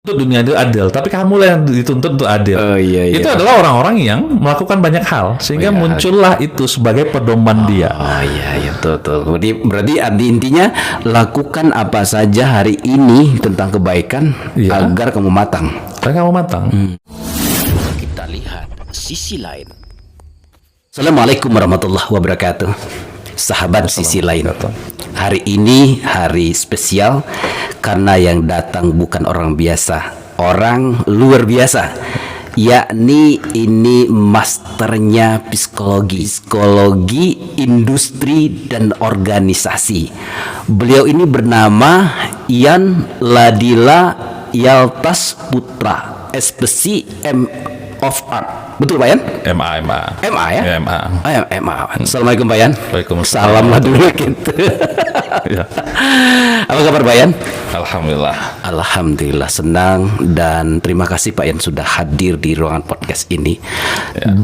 Untuk dunia itu adil, tapi kamu lah yang dituntut untuk adil. Oh, iya. Itu adalah orang-orang yang melakukan banyak hal sehingga muncullah itu sebagai pedoman dia. Oh iya betul. Berarti intinya lakukan apa saja hari ini tentang kebaikan agar kamu matang. Kita lihat sisi lain. Assalamualaikum warahmatullahi wabarakatuh. Sahabat sisi lain. Hari ini hari spesial karena yang datang bukan orang biasa, orang luar biasa. Yakni ini masternya psikologi industri dan organisasi. Beliau ini bernama Ian Ladila Yaltas Putra, SPC M of Art. Betul Pak Yan? MA ya? MA. Assalamualaikum Pak Yan. Waalaikumsalam. Salam lah dulu gitu. Ya. Apa kabar Pak Yan? Alhamdulillah Senang dan terima kasih Pak Yan sudah hadir di ruangan podcast ini.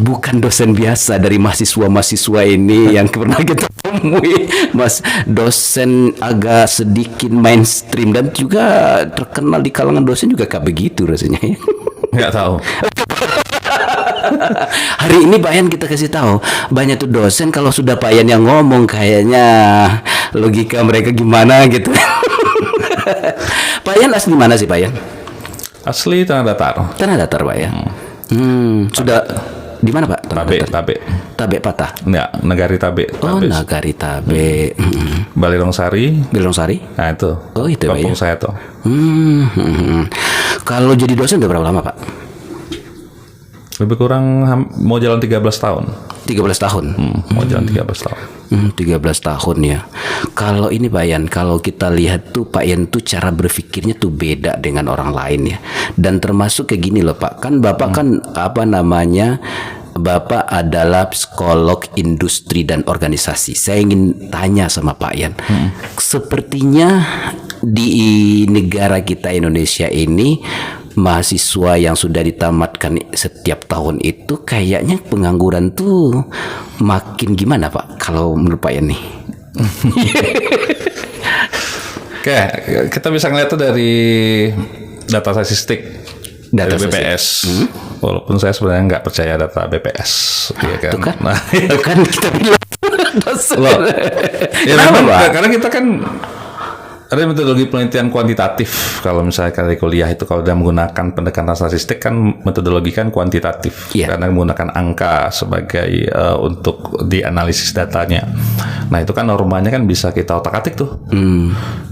Bukan dosen biasa dari mahasiswa ini yang pernah kita temui, Mas. Dosen agak sedikit mainstream dan juga terkenal di kalangan dosen juga kayak begitu rasanya. Nggak tahu. Hari ini Pak Yan kita kasih tahu banyak tuh dosen kalau sudah Pak Yan yang ngomong kayaknya logika mereka gimana gitu. Pak Yan asli mana sih Pak Yan? Asli Tanah Datar. Tanah Datar Pak ya. Sudah di mana Pak? Tabe Patah. Ya, Nagari Tabe. Oh, Nagari Tabe. Balirong Sari. Nah itu. Oh itu kampung Pak ya. saya tuh. Kalau jadi dosen udah berapa lama Pak? Lebih kurang mau jalan 13 tahun. 13 tahun. Mau jalan 13 tahun. 13 tahun ya. Kalau ini Pak Yan, kalau kita lihat tuh Pak Yan tuh cara berpikirnya tuh beda dengan orang lain ya. Dan termasuk kayak gini loh Pak. Kan Bapak kan Bapak adalah psikolog industri dan organisasi. Saya ingin tanya sama Pak Yan. Sepertinya di negara kita Indonesia ini mahasiswa yang sudah ditamatkan setiap tahun itu kayaknya pengangguran tuh makin gimana Pak kalau menurut Pak Yan nih? Oke, kita bisa ngeliat tuh dari data statistik dari BPS. Walaupun saya sebenarnya nggak percaya data BPS, ya kan? Itu kan, nah, itu kan kita bilang ya memang, karena kita kan ada metodologi penelitian kuantitatif. Kalau misalnya kali kuliah itu kalau dia menggunakan pendekatan statistik kan metodologi kan kuantitatif, karena menggunakan angka sebagai untuk dianalisis datanya. Nah itu kan normanya kan bisa kita otak-atik tuh,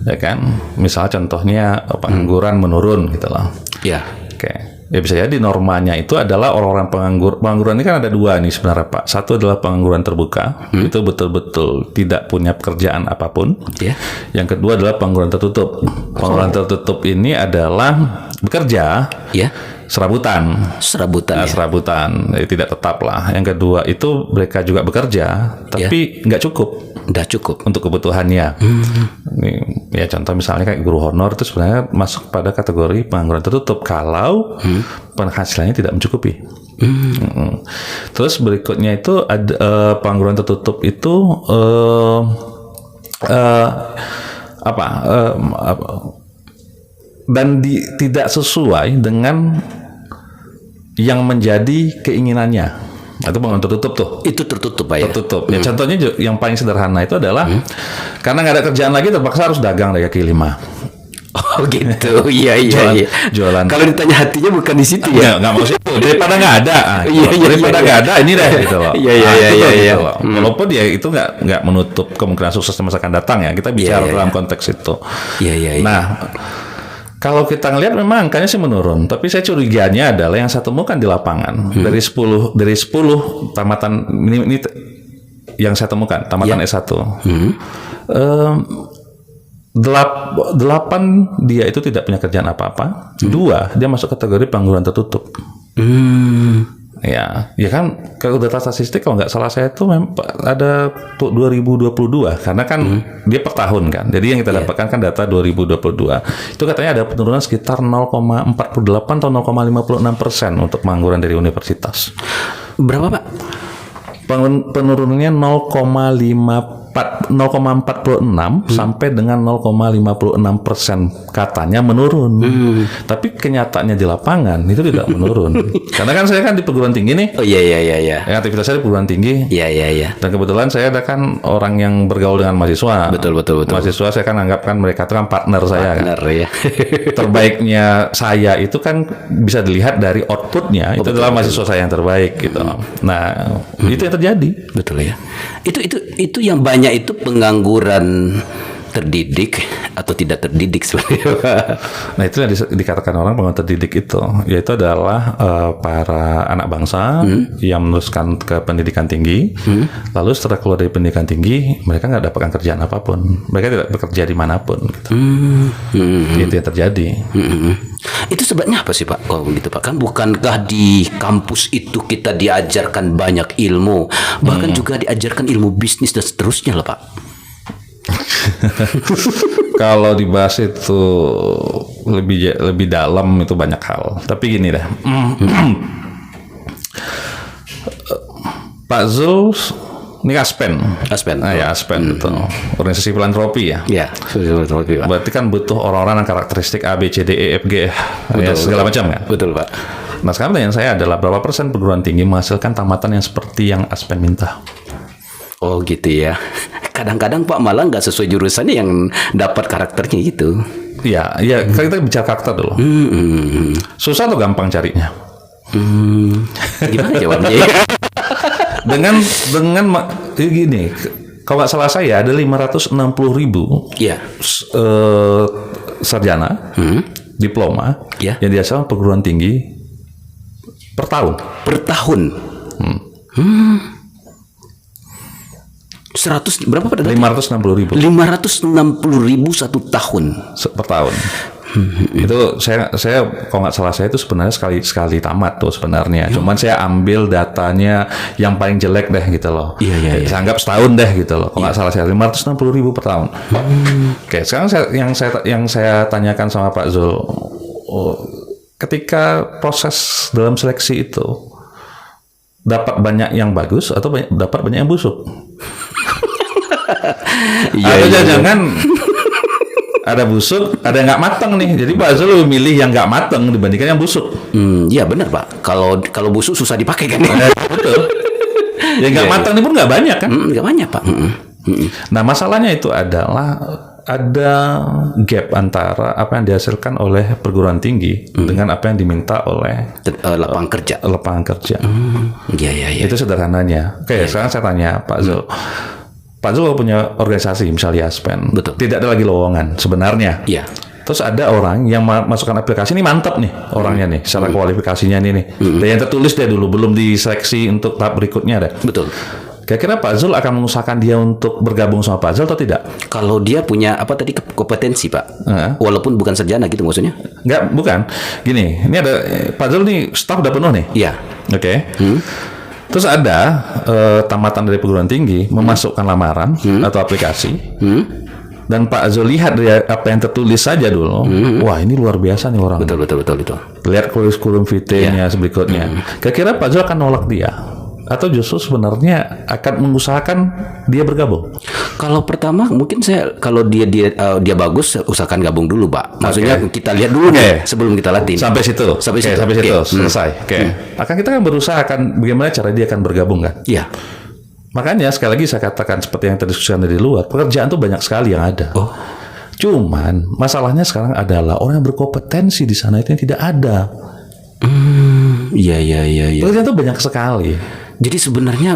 ya kan? Misalnya contohnya pengangguran menurun gitu loh. Oke. Ya bisa jadi normanya itu adalah orang-orang pengangguran ini kan ada dua nih sebenarnya Pak. Satu adalah pengangguran terbuka, itu betul-betul tidak punya pekerjaan apapun. Yang kedua adalah pengangguran tertutup. Pengangguran tertutup ini adalah bekerja, serabutan, tidak tetap lah. Yang kedua itu mereka juga bekerja, tapi nggak cukup untuk kebutuhannya. Ya contoh misalnya kayak guru honor itu sebenarnya masuk pada kategori pengangguran tertutup kalau penghasilannya tidak mencukupi. Terus berikutnya itu ada pengangguran tertutup itu tidak sesuai dengan yang menjadi keinginannya. Itu pengangguran tertutup tuh. Itu tertutup Pak ya? Tertutup. Ya, contohnya yang paling sederhana itu adalah karena nggak ada kerjaan lagi terpaksa harus dagang dari kaki lima. Oh gitu. Iya. Jualan. Kalau ditanya hatinya bukan di situ ya? Nggak mau situ. Daripada nggak ada. Daripada nggak ada ini deh gitu loh. Iya. Walaupun dia itu nggak menutup kemungkinan sukses di masa akan datang ya. Kita bicara dalam konteks itu. Iya. Nah, kalau kita ngelihat memang angkanya sih menurun, tapi saya curiganya adalah yang saya temukan di lapangan dari 10 tamatan ini yang saya temukan tamatan S1. 8 dia itu tidak punya kerjaan apa-apa. 2 dia masuk kategori pengangguran tertutup. Ya kan kalau data statistik kalau nggak salah saya itu ada 2022 karena kan dia per tahun kan. Jadi yang kita dapatkan kan data 2022. Itu katanya ada penurunan sekitar 0,48 atau 0,56% untuk pengangguran dari universitas. Berapa Pak? Penurunannya 0,5 0,46 sampai dengan 0,56% katanya menurun. Tapi kenyataannya di lapangan itu tidak menurun. Karena kan saya kan di perguruan tinggi nih. Oh iya. Aktivitas saya di perguruan tinggi. Iya. Dan kebetulan saya ada kan orang yang bergaul dengan mahasiswa. Betul. Mahasiswa saya kan anggap kan mereka itu kan partner saya kan. Benar ya. Terbaiknya saya itu kan bisa dilihat dari outputnya. Itu adalah mahasiswa saya yang terbaik gitu. Nah, itu yang terjadi. Betul ya. Itu yang banyak itu pengangguran terdidik atau tidak terdidik sebenarnya. Nah, itu yang dikatakan orang pengangguran terdidik itu, yaitu adalah para anak bangsa yang meneruskan ke pendidikan tinggi, lalu setelah keluar dari pendidikan tinggi, mereka nggak dapatkan kerjaan apapun, mereka tidak bekerja dimanapun. Gitu. Itu yang terjadi. Itu sebabnya apa sih Pak? Kalau begitu Pak, kan bukankah di kampus itu kita diajarkan banyak ilmu, bahkan juga diajarkan ilmu bisnis dan seterusnya lah Pak. Kalau dibahas itu lebih dalam itu banyak hal. Tapi gini deh, Pak Zul ini Aspen. Aspen. Nah, ya Aspen itu organisasi filantropi ya. Ya, filantropi Pak. Berarti kan butuh orang-orang yang karakteristik A, B, C, D, E, F, G, ya, segala macam kan. Betul Pak. Nah sekarang pertanyaan saya adalah berapa persen perguruan tinggi menghasilkan tamatan yang seperti yang Aspen minta? Oh gitu ya. Kadang-kadang Pak malah nggak sesuai jurusannya yang dapat karakternya gitu. Iya, kita bicara karakter dulu. Susah atau gampang carinya? Gimana jawabnya? dengan gini, kalau nggak salah saya ada 560.000 Iya. sarjana, diploma Ya. yang dihasilkan perguruan tinggi per tahun. Per tahun. 100 berapa pada 560.000 560.000 satu tahun. per tahun. Itu saya kalau nggak salah saya itu sebenarnya sekali tamat tuh sebenarnya. Cuman saya ambil datanya yang paling jelek deh gitu loh. Iya. Saya anggap setahun deh gitu loh. Kalau nggak salah saya 560.000 per tahun. Oke, sekarang yang saya tanyakan sama Pak Zul, ketika proses dalam seleksi itu dapat banyak yang bagus atau dapat banyak yang busuk? Atau jangan ada busuk, ada yang nggak matang nih. Jadi Pak Zul lebih milih yang nggak matang dibandingkan yang busuk. Iya benar Pak. Kalau busuk susah dipakai kan. Betul. Yang nggak matang ini pun nggak banyak kan? Nggak banyak Pak. Nah masalahnya itu adalah ada gap antara apa yang dihasilkan oleh perguruan tinggi dengan apa yang diminta oleh lapangan kerja. Iya. Itu sederhananya. Oke, sekarang saya tanya Pak Zul. Pak Zul punya organisasi misalnya Aspen. Betul. Tidak ada lagi lowongan sebenarnya. Iya. Terus ada orang yang masukkan aplikasi ini mantap nih orangnya nih, secara kualifikasinya nih. Dan yang tertulis dia dulu belum diseleksi untuk tahap berikutnya deh. Betul. Kira-kira Pak Zul akan mengusahakan dia untuk bergabung sama Pak Zul atau tidak? Kalau dia punya apa tadi kompetensi Pak, walaupun bukan sarjana gitu maksudnya? Enggak, bukan. Gini, ini ada Pak Zul nih staf udah penuh nih. Iya. Oke. Terus ada tamatan dari perguruan tinggi memasukkan lamaran atau aplikasi. Dan Pak Zul lihat dari apa yang tertulis saja dulu. Wah, ini luar biasa nih orang. Betul. Lihat kurikulum vitae-nya berikutnya. Kira-kira Pak Zul akan nolak dia? Atau justru sebenarnya akan mengusahakan dia bergabung? Kalau pertama mungkin kalau dia bagus usahakan gabung dulu Pak. Maksudnya kita lihat dulu nih sebelum kita latih. Sampai situ selesai. Akan kita kan berusaha bagaimana cara dia akan bergabung kan? Iya. Makanya sekali lagi saya katakan seperti yang terdiskusikan dari luar, pekerjaan tuh banyak sekali yang ada. Cuman masalahnya sekarang adalah orang yang berkompetensi di sana itu yang tidak ada. Iya. Pekerjaan tuh banyak sekali. Jadi sebenarnya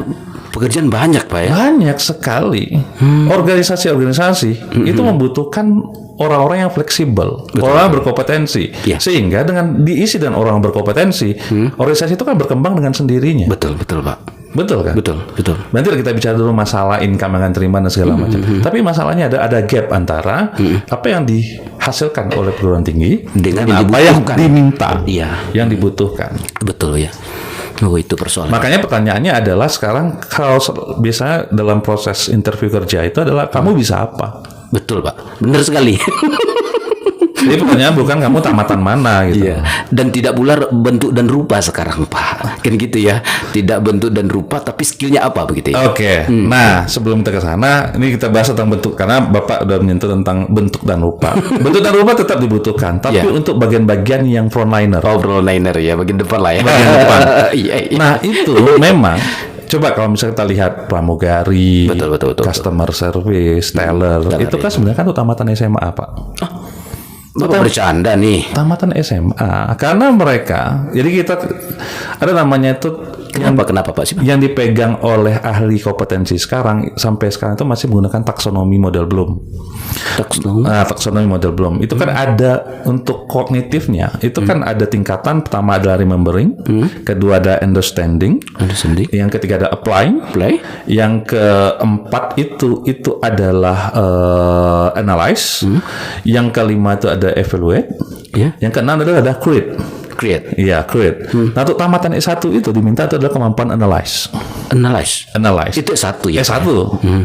pekerjaan banyak Pak ya? Banyak sekali. Organisasi-organisasi itu membutuhkan orang-orang yang fleksibel, orang yang berkompetensi. Sehingga dengan diisi dengan orang yang berkompetensi, organisasi itu kan berkembang dengan sendirinya. Betul Pak. Betul kan? Betul. Nanti kita bicara dulu masalah income yang terima dan segala macam. Tapi masalahnya ada gap antara apa yang dihasilkan oleh perguruan tinggi dengan apa yang diminta, yang dibutuhkan. Betul ya. Itu persoalan. Makanya pertanyaannya adalah sekarang kalau biasanya dalam proses interview kerja itu adalah kamu bisa apa? Betul Pak. Benar sekali. Jadi pertanyaan bukan kamu tamatan mana gitu. Iya. Dan tidak pula bentuk dan rupa sekarang Pak. Kan gitu ya. Tidak bentuk dan rupa tapi skillnya apa begitu ya. Oke. Nah, sebelum kita ke sana, ini kita bahas tentang bentuk karena Bapak udah menyentuh tentang bentuk dan rupa. Bentuk dan rupa tetap dibutuhkan, tapi untuk bagian-bagian yang frontliner. Frontliner ya, bagian depan lah ya. Bagian depan. Iya. Nah, itu memang coba kalau misalnya kita lihat pramugari, Betul. customer service, teller, itu kan sebenarnya kan tamatan SMA, Pak. Bapak bercanda nih. Tamatan SMA karena mereka, jadi kita ada namanya itu Kenapa Pak sih? yang dipegang oleh ahli kompetensi sekarang sampai sekarang itu masih menggunakan taksonomi model Bloom. Taksonomi model Bloom itu kan ada untuk kognitifnya itu kan ada tingkatan. Pertama adalah remembering, kedua ada understanding, yang ketiga ada apply, yang keempat itu adalah analyze, yang kelima itu ada evaluate, yang keenam adalah create. Iya, create. Nah, untuk tamatan S1 itu diminta itu adalah kemampuan analyze. Itu S1 ya. S1.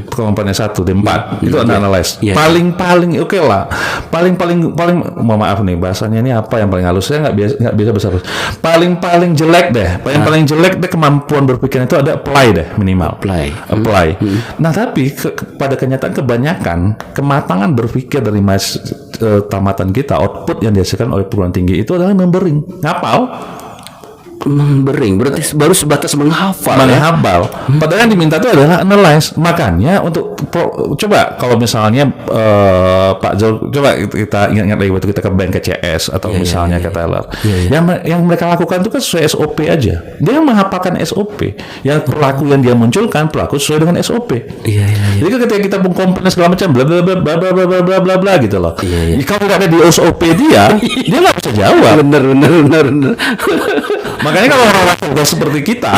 Kemampuan S1 D4. Itu analyze. Iya. Paling oke lah. Paling mohon maaf nih bahasanya ini apa yang paling halus? Saya nggak bisa bahasa halus. Paling jelek deh. Paling jelek deh kemampuan berpikir itu ada apply deh minimal. Apply. Nah, tapi pada kenyataan kebanyakan kematangan berpikir dari tamatan kita, output yang dihasilkan oleh perguruan tinggi itu adalah membering. Ngapal? Membering berarti baru sebatas menghafal. Padahal yang diminta itu adalah analyze. Makanya untuk coba kalau misalnya Pak Zul, coba kita ingat lagi waktu kita ke bank, ke CS atau misalnya ke teller. Yang mereka lakukan itu kan sesuai SOP aja. Dia menghafalkan SOP. Yang perilaku yang dia munculkan perilaku sesuai dengan SOP. Jadi ketika kita mengkomplain segala macam bla bla bla bla bla bla bla bla bla gitu loh. Kalau nggak ada di SOP dia nggak bisa jawab. Bener. Makanya kalau orang-orang seperti kita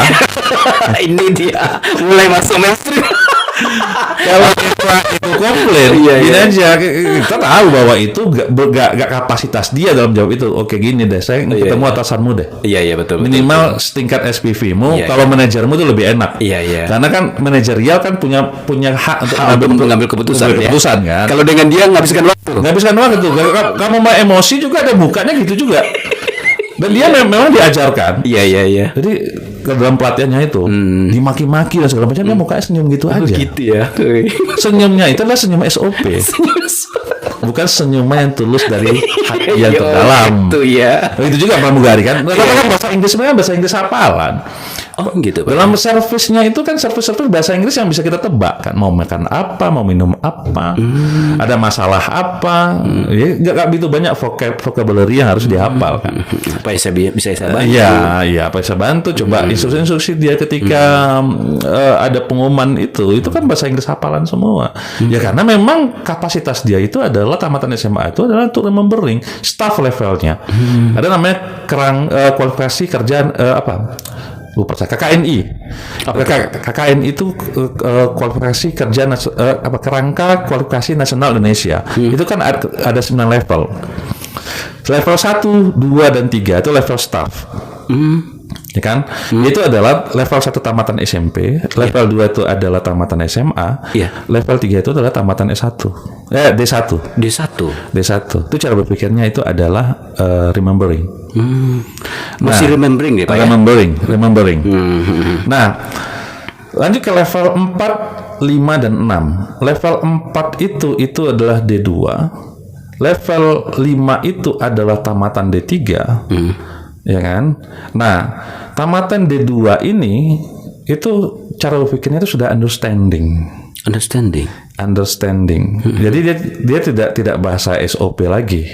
ini dia mulai masuk mainstream. Kalau itu komplain, gini aja kita tahu bahwa itu gak kapasitas dia dalam jawab itu. Oke gini deh, saya ketemu atasanmu deh. Iya betul. Minimal setingkat SPV-mu. Kalau manajermu itu lebih enak. Karena kan manajerial kan punya hak untuk mengambil keputusan kan. Kalau dengan dia ngabiskan waktu tuh. Kamu mau emosi juga ada mukanya gitu juga. Dan dia memang diajarkan. Iya. Jadi dalam pelatihannya itu dimaki-maki dan segala macam, dia mukanya senyum gitu aja. Gitu ya. Senyumnya itu adalah senyum SOP. Bukan senyuman yang tulus dari hati yang terdalam. Itu juga pramugari kan. Kan bahasa Inggris sebenarnya bahasa Inggris hafalan. Oh gitu. Dalam servisnya itu kan servis bahasa Inggris yang bisa kita tebak kan, mau makan apa, mau minum apa, ada masalah apa, nggak begitu banyak vocabulary yang harus dihafal kan. Apa yang bisa saya bantu? Iya, apa yang saya bantu? Coba instruksi dia ketika ada pengumuman itu kan bahasa Inggris hafalan semua. Ya karena memang kapasitas dia itu adalah tamatan SMA itu adalah untuk remembering staff levelnya. Ada namanya kualifikasi kerjaan KKNI. KKNI itu kualifikasi kerja kerangka kualifikasi nasional Indonesia. Itu kan ada 9 level. Level 1, 2 dan 3 itu level staff. Ya kan? Itu adalah level 1 tamatan SMP, level 2 itu adalah tamatan SMA, level 3 itu adalah tamatan S1. D1. Itu cara berpikirnya itu adalah remembering. Masih remembering ya Pak? Remembering. Nah, lanjut ke level 4, 5 dan 6. Level 4 itu adalah D2. Level 5 itu adalah tamatan D3. Ya kan? Nah, tamatan D2 ini itu cara berpikirnya itu sudah understanding. Jadi dia tidak bahasa SOP lagi.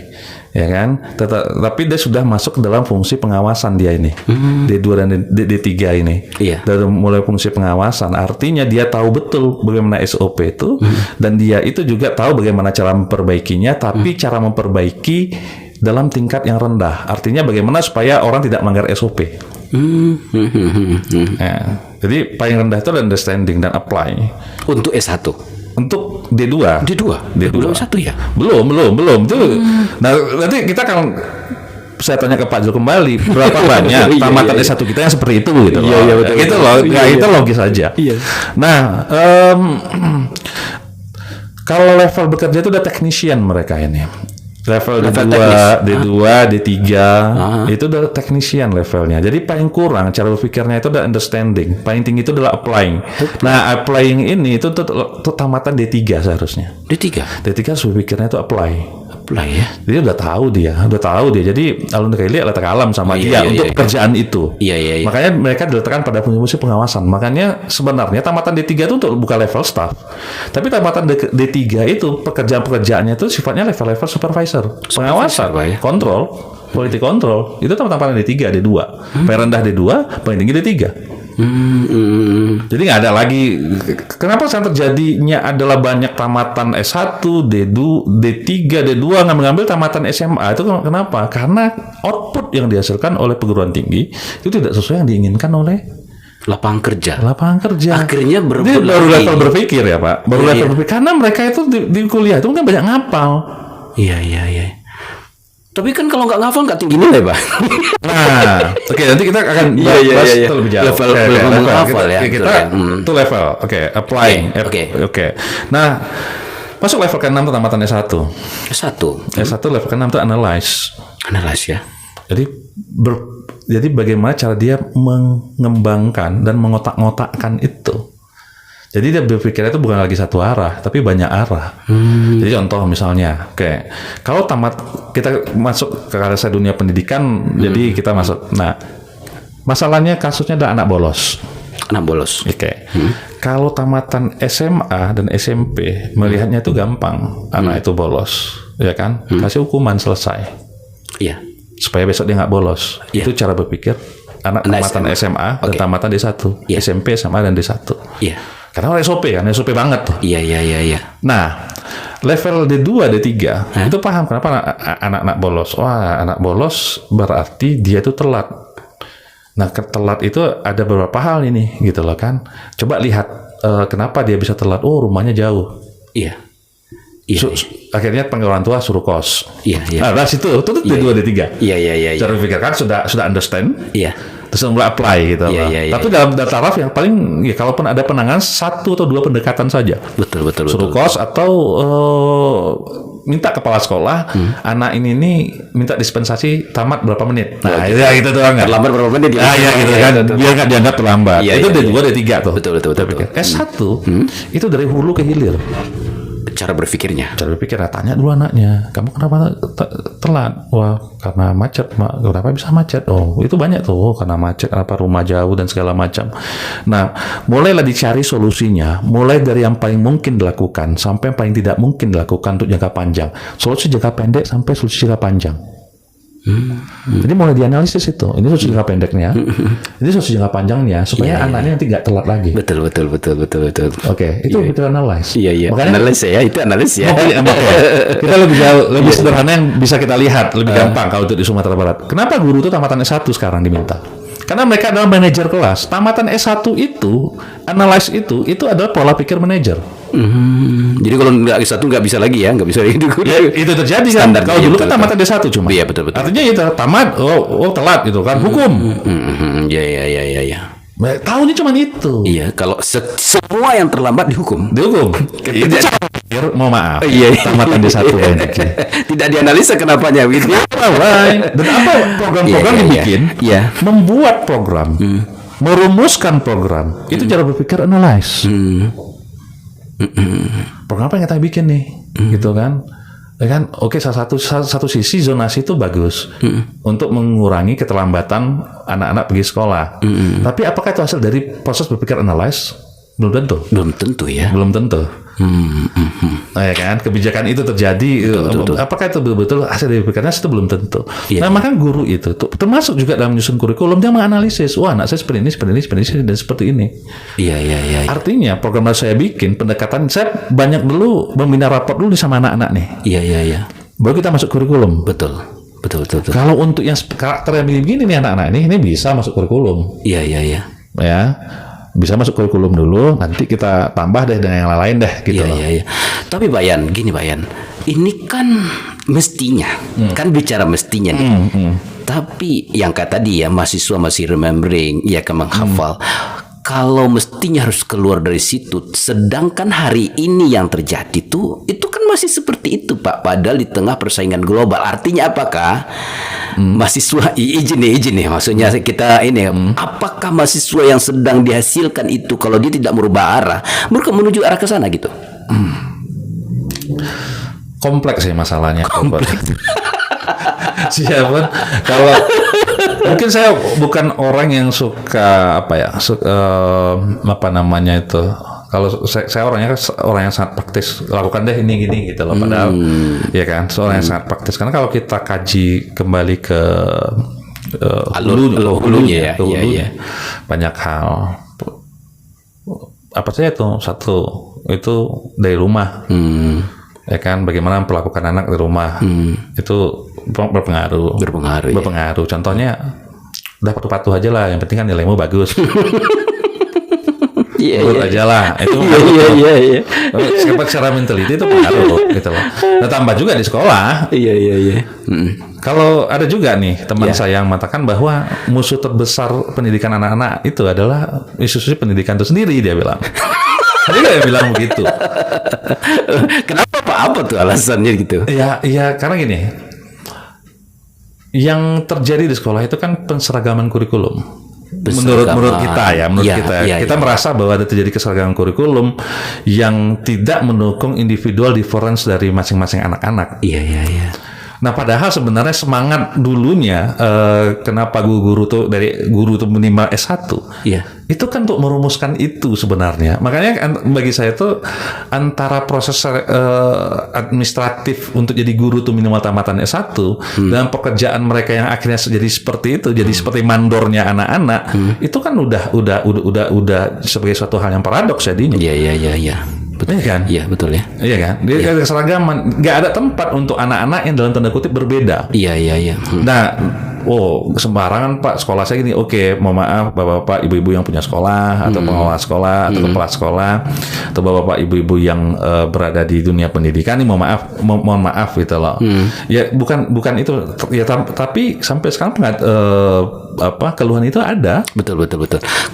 Ya kan? Tapi dia sudah masuk ke dalam fungsi pengawasan dia ini. D2 dan D3 ini. Dari mulai fungsi pengawasan, artinya dia tahu betul bagaimana SOP itu dan dia itu juga tahu bagaimana cara memperbaikinya, tapi cara memperbaiki dalam tingkat yang rendah. Artinya bagaimana supaya orang tidak melanggar SOP. Jadi paling rendah itu understanding dan apply. Untuk S1. Untuk D2. Belum S1 ya? Belum. Itu. Nah, nanti kita akan saya tanya ke Pak Zul kembali berapa banyak tamatan S1 kita yang seperti itu gitu loh. Betul. Gitu loh. Itu logis aja. Nah, kalau level bekerja itu udah technician mereka ini. Level D2, D2, D3 itu udah technician levelnya. Jadi paling kurang cara berpikirnya itu udah understanding. Paling tinggi itu adalah applying. Nah, applying ini itu tuh tamatan D3 seharusnya. D3 harus berpikirnya itu apply ya. Dia udah tahu dia. Jadi alun kaili letak alam sama dia untuk pekerjaan itu. Iya. Makanya mereka diletakkan pada fungsi pengawasan. Makanya sebenarnya tamatan D3 itu untuk bukan level staff. Tapi tamatan D3 itu pekerjaan-pekerjaannya itu sifatnya level-level supervisor, pengawasan, kontrol, quality control. Itu tamatan D3, D2. Paling rendah D2, paling tinggi D3. Jadi nggak ada lagi. Kenapa yang terjadinya adalah banyak tamatan S1, D2, D3, D2 ngambil tamatan SMA itu kenapa? Karena output yang dihasilkan oleh perguruan tinggi itu tidak sesuai yang diinginkan oleh lapangan kerja. Dia Akhirnya baru level berpikir ya Pak. Level berpikir karena mereka itu di kuliah itu kan banyak ngapal. Iya. Tapi kan kalau nggak ngafal nggak tinggi nilai, Pak. Nah, oke, nanti kita akan bahas itu lebih jauh. Level menghafal ya. Kita itu level, applying. Oke. Nah, masuk level ke-6 itu tamatan S1. S1 level ke-6 itu analyze ya. Jadi bagaimana cara dia mengembangkan dan mengotak-ngotakkan itu. Jadi dia berpikirnya itu bukan lagi satu arah, tapi banyak arah. Jadi contoh misalnya, kalau kita masuk ke karir dunia pendidikan, jadi kita masuk. Nah, masalahnya kasusnya adalah anak bolos. Kalau tamatan SMA dan SMP melihatnya itu gampang, anak itu bolos, ya kan? Kasih hukuman selesai. Iya. Supaya besok dia nggak bolos. Itu cara berpikir anak tamatan SMA dan tamatan D1, SMP, SMA dan D1. Iya. Karena SOP banget tuh. Iya. Nah, level D2, D3 itu paham kenapa anak-anak bolos. Wah, anak bolos berarti dia itu telat. Nah, telat itu ada beberapa hal ini gitu loh kan. Coba lihat kenapa dia bisa telat. Oh, rumahnya jauh. Iya. Akhirnya panggil orang tua suruh kos. Iya. Nah, dari situ itu D2, D3. Iya. Cara berpikir kan sudah understand. Iya. Terus mulai apply gitu. Tapi dalam taraf yang paling kalaupun ada penanganan 1 atau 2 pendekatan saja. Betul. Suruh kos atau minta kepala sekolah anak ini minta dispensasi tamat berapa menit. Nah, itu doang kan. Terlambat berapa menit? Gitu kan. Biar nggak dianggap terlambat. Itu D2, D3 tuh. Betul. S1 itu dari hulu ke hilir. Cara berpikirnya. Tanya dulu anaknya, kamu kenapa telat? Wah, karena macet, Mak. Kenapa bisa macet? Oh, itu banyak tuh, karena macet, kenapa rumah jauh dan segala macam. Nah, mulailah dicari solusinya, mulai dari yang paling mungkin dilakukan sampai yang paling tidak mungkin dilakukan untuk jangka panjang. Solusi jangka pendek sampai solusi jangka panjang. Jadi mulai dianalisis itu. Ini solusi jangka pendeknya, ini solusi jangka panjangnya supaya anaknya nanti nggak telat lagi. Betul. Oke, itu betul analis. Iya. Makanya itu analis ya. Kita lebih sederhana yang bisa kita lihat lebih gampang kalau untuk di Sumatera Barat. Kenapa guru itu tamatan S1 sekarang diminta? Karena mereka adalah manajer kelas. Tamatan S1 itu, analis itu adalah pola pikir manajer. Jadi kalau nggak S1 nggak bisa lagi ya, nggak bisa lagi. Itu terjadi kan. Kalau dulu kan tamatan D1 cuma. Iya betul. Artinya itu tamat, telat gitu kan, hukum. Iya. Tahunya cuma itu. Iya, kalau semua yang terlambat dihukum. Itu mau maaf. Iya. Tamatan D1 Tidak dianalisa kenapanya gitu. Dan apa program-program dibikin? Iya. Membuat program, merumuskan program. Itu cara berpikir analyze. Program apa yang kita bikin nih, gitu kan? Oke, satu sisi zonasi itu bagus untuk mengurangi keterlambatan anak-anak pergi sekolah. Tapi apakah itu hasil dari proses berpikir analyze? Belum tentu. Belum tentu. Nah, ya kan, kebijakan itu terjadi. Betul. Apakah itu betul-betul hasil dari pikirannya itu belum tentu. Nah, maka guru itu termasuk juga dalam menyusun kurikulum dia menganalisis. Wah, anak saya seperti ini dan seperti ini. Iya. Artinya program yang saya bikin pendekatan saya banyak dulu membina raport dulu sama anak-anak nih. Iya. Baru kita masuk kurikulum. Betul. Kalau untuk yang karakter yang begini nih anak-anak ini bisa masuk kurikulum. Iya. Ya. Bisa masuk kurikulum dulu, nanti kita tambah deh dengan yang lain deh gitu. Iya. Tapi Bayan, ini kan mestinya, kan bicara mestinya nih. Tapi yang kata dia mahasiswa masih remembering, ya kan menghafal. kalau mestinya harus keluar dari situ, sedangkan hari ini yang terjadi itu kan masih seperti itu Pak, padahal di tengah persaingan global. Artinya apakah mahasiswa izin nih maksudnya kita ini apakah mahasiswa yang sedang dihasilkan itu kalau dia tidak merubah arah mereka menuju arah ke sana gitu? Kompleks sih masalahnya. Siapa? Kalau mungkin saya bukan orang yang suka apa namanya itu. Kalau saya orangnya orang yang sangat praktis, lakukan deh ini gini gitu loh. Padahal ya kan, seorang yang sangat praktis. Karena kalau kita kaji kembali ke hulunya, banyak hal. Apa saja itu? Satu itu dari rumah. Ya kan, bagaimana memperlakukan anak di rumah itu berpengaruh. Contohnya udah patuh-patuh aja lah, yang penting kan nilaimu bagus. Urut aja lah, itu iya. Secara mentality itu pengaruh gitu loh. Nah, tambah juga di sekolah. Iya. Kalau ada juga nih teman saya yang mengatakan bahwa musuh terbesar pendidikan anak-anak itu adalah institusi pendidikan itu sendiri, dia bilang. Tadi dia bilang begitu. Kenapa Pak? Apa tuh alasannya gitu? Iya, karena gini. Yang terjadi di sekolah itu kan penseragaman kurikulum. Menurut kita merasa bahwa ada terjadi keseragaman kurikulum yang tidak mendukung individual difference dari masing-masing anak-anak. Iya. Nah, padahal sebenarnya semangat dulunya kenapa guru tuh minimal S1. Iya. Itu kan untuk merumuskan itu sebenarnya. Makanya bagi saya tuh antara proses administratif untuk jadi guru tuh minimal tamatan S1 dan pekerjaan mereka yang akhirnya jadi seperti itu, jadi seperti mandornya anak-anak, itu kan udah sebagai suatu hal yang paradoks jadinya. Iya. Betul kan? Iya, betul ya. Iya kan? Dia keseragaman, nggak ada tempat untuk anak-anak yang dalam tanda kutip berbeda. Iya. Nah, sembarangan Pak, sekolah saya gini. Oke, mohon maaf bapak-bapak, ibu-ibu yang punya sekolah atau pengelola sekolah atau kepala sekolah atau bapak-bapak, ibu-ibu yang berada di dunia pendidikan ini mohon maaf gitu loh. Ya bukan itu ya, tapi sampai sekarang keluhan itu ada. Betul.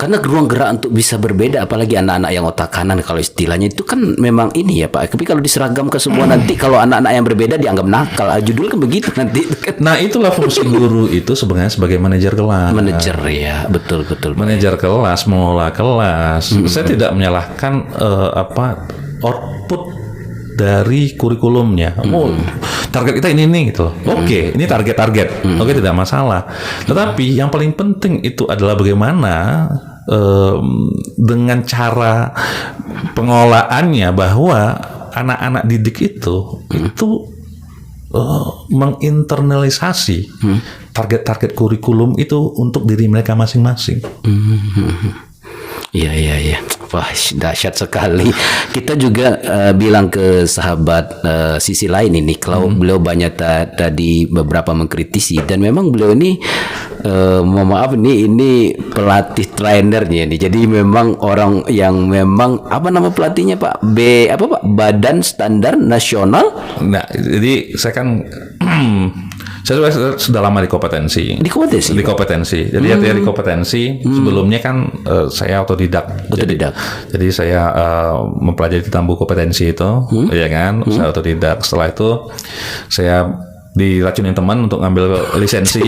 Karena ruang gerak untuk bisa berbeda, apalagi anak-anak yang otak kanan kalau istilahnya itu kan memang ini ya Pak. Tapi kalau diseragam ke semua nanti kalau anak-anak yang berbeda dianggap nakal. Judul kan begitu nanti. Nah, itulah fungsi guru itu sebenarnya sebagai manajer kelas. Manajer ya, betul. Manajer kelas, mengelola kelas. Saya tidak menyalahkan output dari kurikulumnya. Target kita ini gitu. Oke, ini target. Oke, tidak masalah. Tetapi yang paling penting itu adalah bagaimana dengan cara pengelolaannya bahwa anak-anak didik itu menginternalisasi target-target kurikulum itu untuk diri mereka masing-masing. Iya. Wah, dahsyat sekali. Kita juga bilang ke sahabat sisi lain ini, kalau beliau banyak tadi beberapa mengkritisi, dan memang beliau ini mohon maaf ini pelatih trainernya nih. Jadi memang orang yang memang apa nama pelatihnya Pak? Badan Standar Nasional. Nah, jadi saya kan saya sudah lama di kompetensi. Di kompetensi. Jadi artinya di kompetensi sebelumnya kan saya otodidak. Jadi saya mempelajari tentang buku kompetensi itu, ya kan. Saya otodidak. Setelah itu saya diracunin teman untuk ngambil lisensi.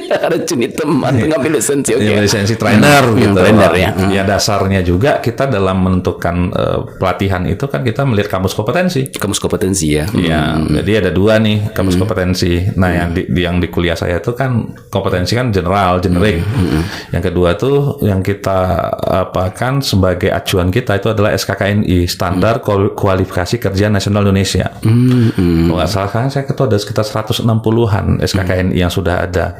Racunin teman untuk ngambil lisensi. Ya, lisensi trainer gitu. Trainer ya. Ya dasarnya juga kita dalam menentukan pelatihan itu kan kita melihat kamus kompetensi. Kamus kompetensi ya. Iya. Jadi ada dua nih kamus kompetensi. Nah, yang di kuliah saya itu kan kompetensi kan generic. Yang kedua tuh yang kita apakan sebagai acuan kita itu adalah SKKNI, Standar Kualifikasi Kerja Nasional Indonesia. Kalau nggak salah kan saya ketua ada sekitar 160-an SKKNI yang sudah ada.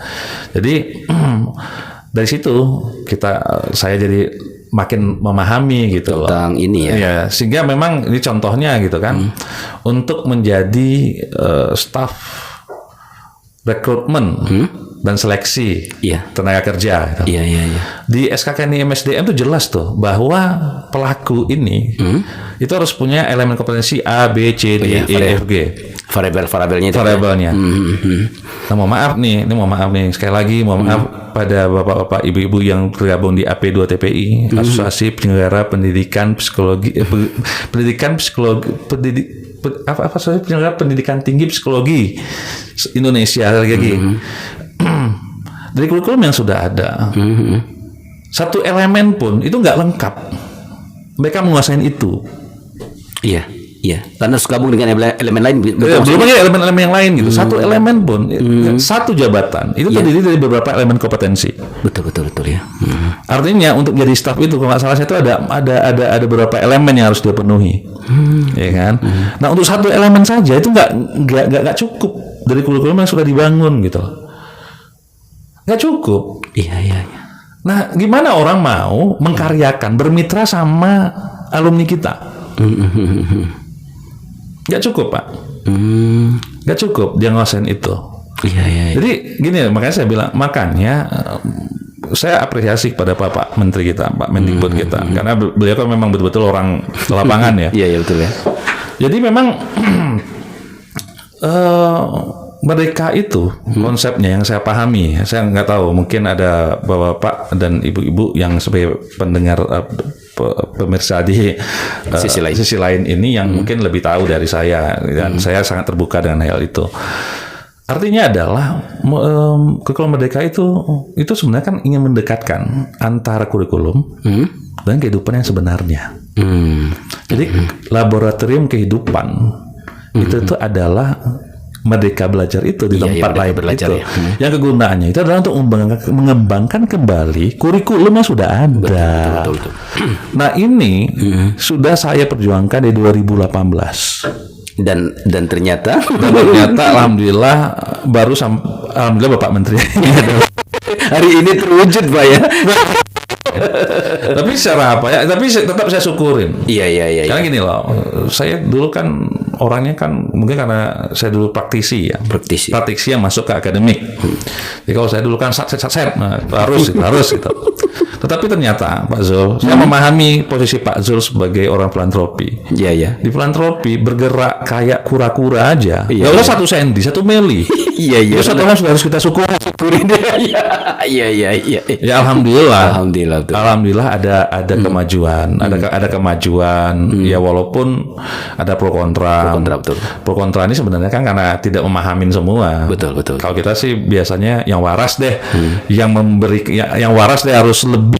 Jadi dari situ saya jadi makin memahami gitu tentang ini ya. Ya, sehingga memang ini contohnya gitu kan, untuk menjadi staf rekrutmen dan seleksi tenaga kerja. Gitu. Iya. Di SKKNI MSDM itu jelas tuh bahwa pelaku ini itu harus punya elemen kompetensi A, B, C, D, E, F, G. variabelnya itu. Variabelnya. Nah, mohon maaf nih, sekali lagi mohon maaf pada bapak-bapak, ibu-ibu yang tergabung di AP2TPI, Asosiasi Penyelenggara Pendidikan Psikologi, Penyelenggara Pendidikan Tinggi Psikologi Indonesia lagi. Dari kurikulum yang sudah ada, satu elemen pun itu nggak lengkap. Mereka menguasai itu. Iya. Karena harus gabung dengan elemen lain. Belum lagi elemen-elemen yang lain gitu. Satu elemen pun, satu jabatan itu terdiri dari beberapa elemen kompetensi. Betul ya. Artinya untuk jadi staf itu, kalau nggak salah saya itu ada beberapa elemen yang harus dia penuhi, ya kan? Nah, untuk satu elemen saja itu nggak cukup dari kurikulum yang sudah dibangun gitu, nggak cukup. Iya. Nah, gimana orang mau mengkaryakan, bermitra sama alumni kita? Nggak cukup, Pak. Nggak cukup dia nguasain itu. Iya. Jadi gini, makanya saya bilang, saya apresiasi kepada Pak Menteri kita, Pak Mendikbud kita, karena beliau kan memang betul-betul orang lapangan ya. Iya betul ya. Jadi memang mereka itu konsepnya yang saya pahami, saya nggak tahu, mungkin ada bapak-bapak dan ibu-ibu yang sebagai pendengar pemirsa di sisi lain ini yang mungkin lebih tahu dari saya, dan saya sangat terbuka dengan hal itu. Artinya adalah kurikulum Merdeka itu sebenarnya kan ingin mendekatkan antara kurikulum dan kehidupan yang sebenarnya. Jadi laboratorium kehidupan itu adalah Merdeka Belajar itu di tempat lain belajar itu. Ya. Yang kegunaannya itu adalah untuk mengembangkan kembali kurikulum yang sudah ada. Betul. Nah, ini sudah saya perjuangkan di 2018. Dan ternyata alhamdulillah alhamdulillah Bapak Menteri hari ini terwujud, Pak ya. Tapi secara apa ya? Tapi tetap saya syukurin. Iya. Karena gini loh, saya dulu kan orangnya kan mungkin karena saya dulu praktisi yang masuk ke akademik. Jadi kalau saya dulu kan harus gitu. Tetapi ternyata Pak Zul, saya memahami posisi Pak Zul sebagai orang filantropi. Iya. Di filantropi bergerak kayak kura-kura aja. Nggak usah 1 senti, 1 mili. Iya. Itu satu hal sudah harus kita syukurin. Iya. Ya alhamdulillah. Betul. Alhamdulillah ada kemajuan, ada kemajuan. Ya walaupun ada pro kontra. Betul. Pro kontra ini sebenarnya kan karena tidak memahamin semua. Betul. Kalau kita sih biasanya yang waras deh, yang waras deh harus lebih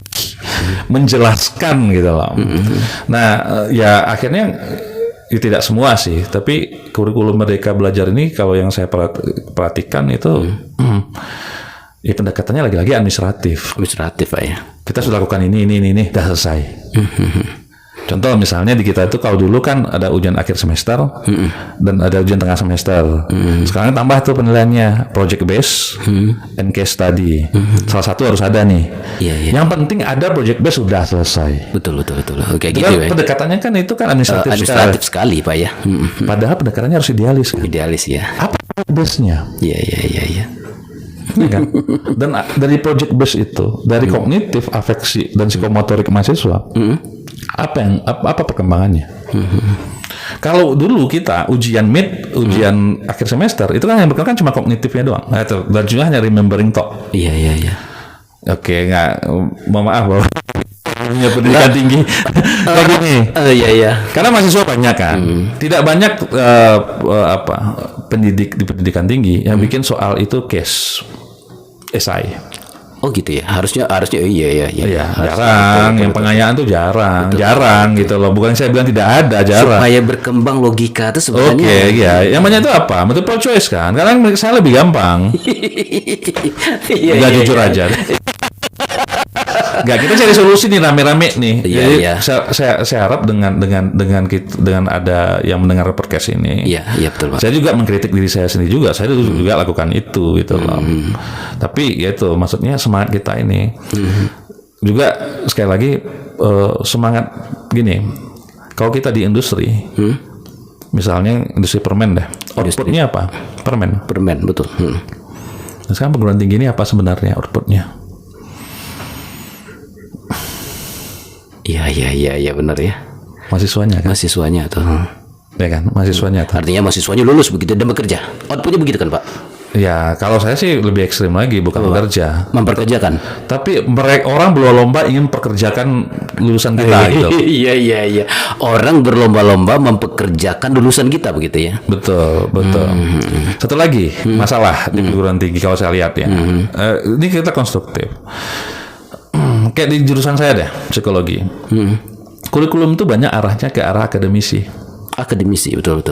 menjelaskan gitu loh. Nah, ya akhirnya ya tidak semua sih, tapi kurikulum Merdeka Belajar ini kalau yang saya perhatikan itu ya pendekatannya lagi-lagi administratif Pak ya. Kita sudah lakukan ini udah selesai. Contoh misalnya di kita itu kalau dulu kan ada ujian akhir semester dan ada ujian tengah semester. Sekarang tambah tuh penilaiannya project base and case study. Salah satu harus ada nih. Iya. Yang penting ada project base sudah selesai. Betul. Oke, gitu ya. Pendekatannya kan itu kan administratif sekali, Pak ya. Padahal pendekatannya harus idealis kan. Idealis ya. Apa base-nya? Iya. Kan? Dan dari project base itu, dari kognitif, afeksi dan psikomotorik mahasiswa, apa perkembangannya? Kalau dulu kita ujian ujian akhir semester itu kan yang berkembang cuma kognitifnya doang, dan juga hanya remembering talk. Iya. Oke, mohon maaf bahwa punya pendidikan tinggi begini. Iya. Karena mahasiswa banyak kan, tidak banyak pendidik di pendidikan tinggi yang bikin soal itu case esai. Oh gitu ya, harusnya iya. Jarang, yang pengayaan tuh jarang gitu loh. Bukan saya bilang tidak ada, jarang. Supaya berkembang logika itu sebenarnya. Oke, iya. Yang banyak itu apa? Multiple choice kan? Karena saya lebih gampang. Jujur aja. Enggak, kita cari solusi nih rame-rame nih. Iya. Saya harap dengan ada yang mendengar podcast ini. Iya betul Pak. Saya juga mengkritik diri saya sendiri juga. Saya juga lakukan itu gitu loh. Tapi ya itu maksudnya semangat kita ini. Juga sekali lagi semangat gini. Kalau kita di industri, misalnya industri permen deh. Outputnya apa? Permen, betul. Nah, sekarang perguruan tinggi ini apa sebenarnya outputnya? Iya benar ya. Mahasiswanya kan? Mahasiswanya tuh. ya kan, mahasiswanya. Artinya mahasiswanya lulus begitu dan bekerja. Outputnya begitu kan Pak? Ya, kalau saya sih lebih ekstrim lagi, bukan bekerja. Memperkerjakan. Tapi orang berlomba ingin pekerjakan lulusan kita gitu. Iya. Orang berlomba-lomba mempekerjakan lulusan kita begitu ya. Betul. Satu lagi masalah di perguruan tinggi kalau saya lihat ya. Ini kita konstruktif. Kayak di jurusan saya deh, psikologi. Kurikulum itu banyak arahnya ke arah akademisi. Akademisi, betul.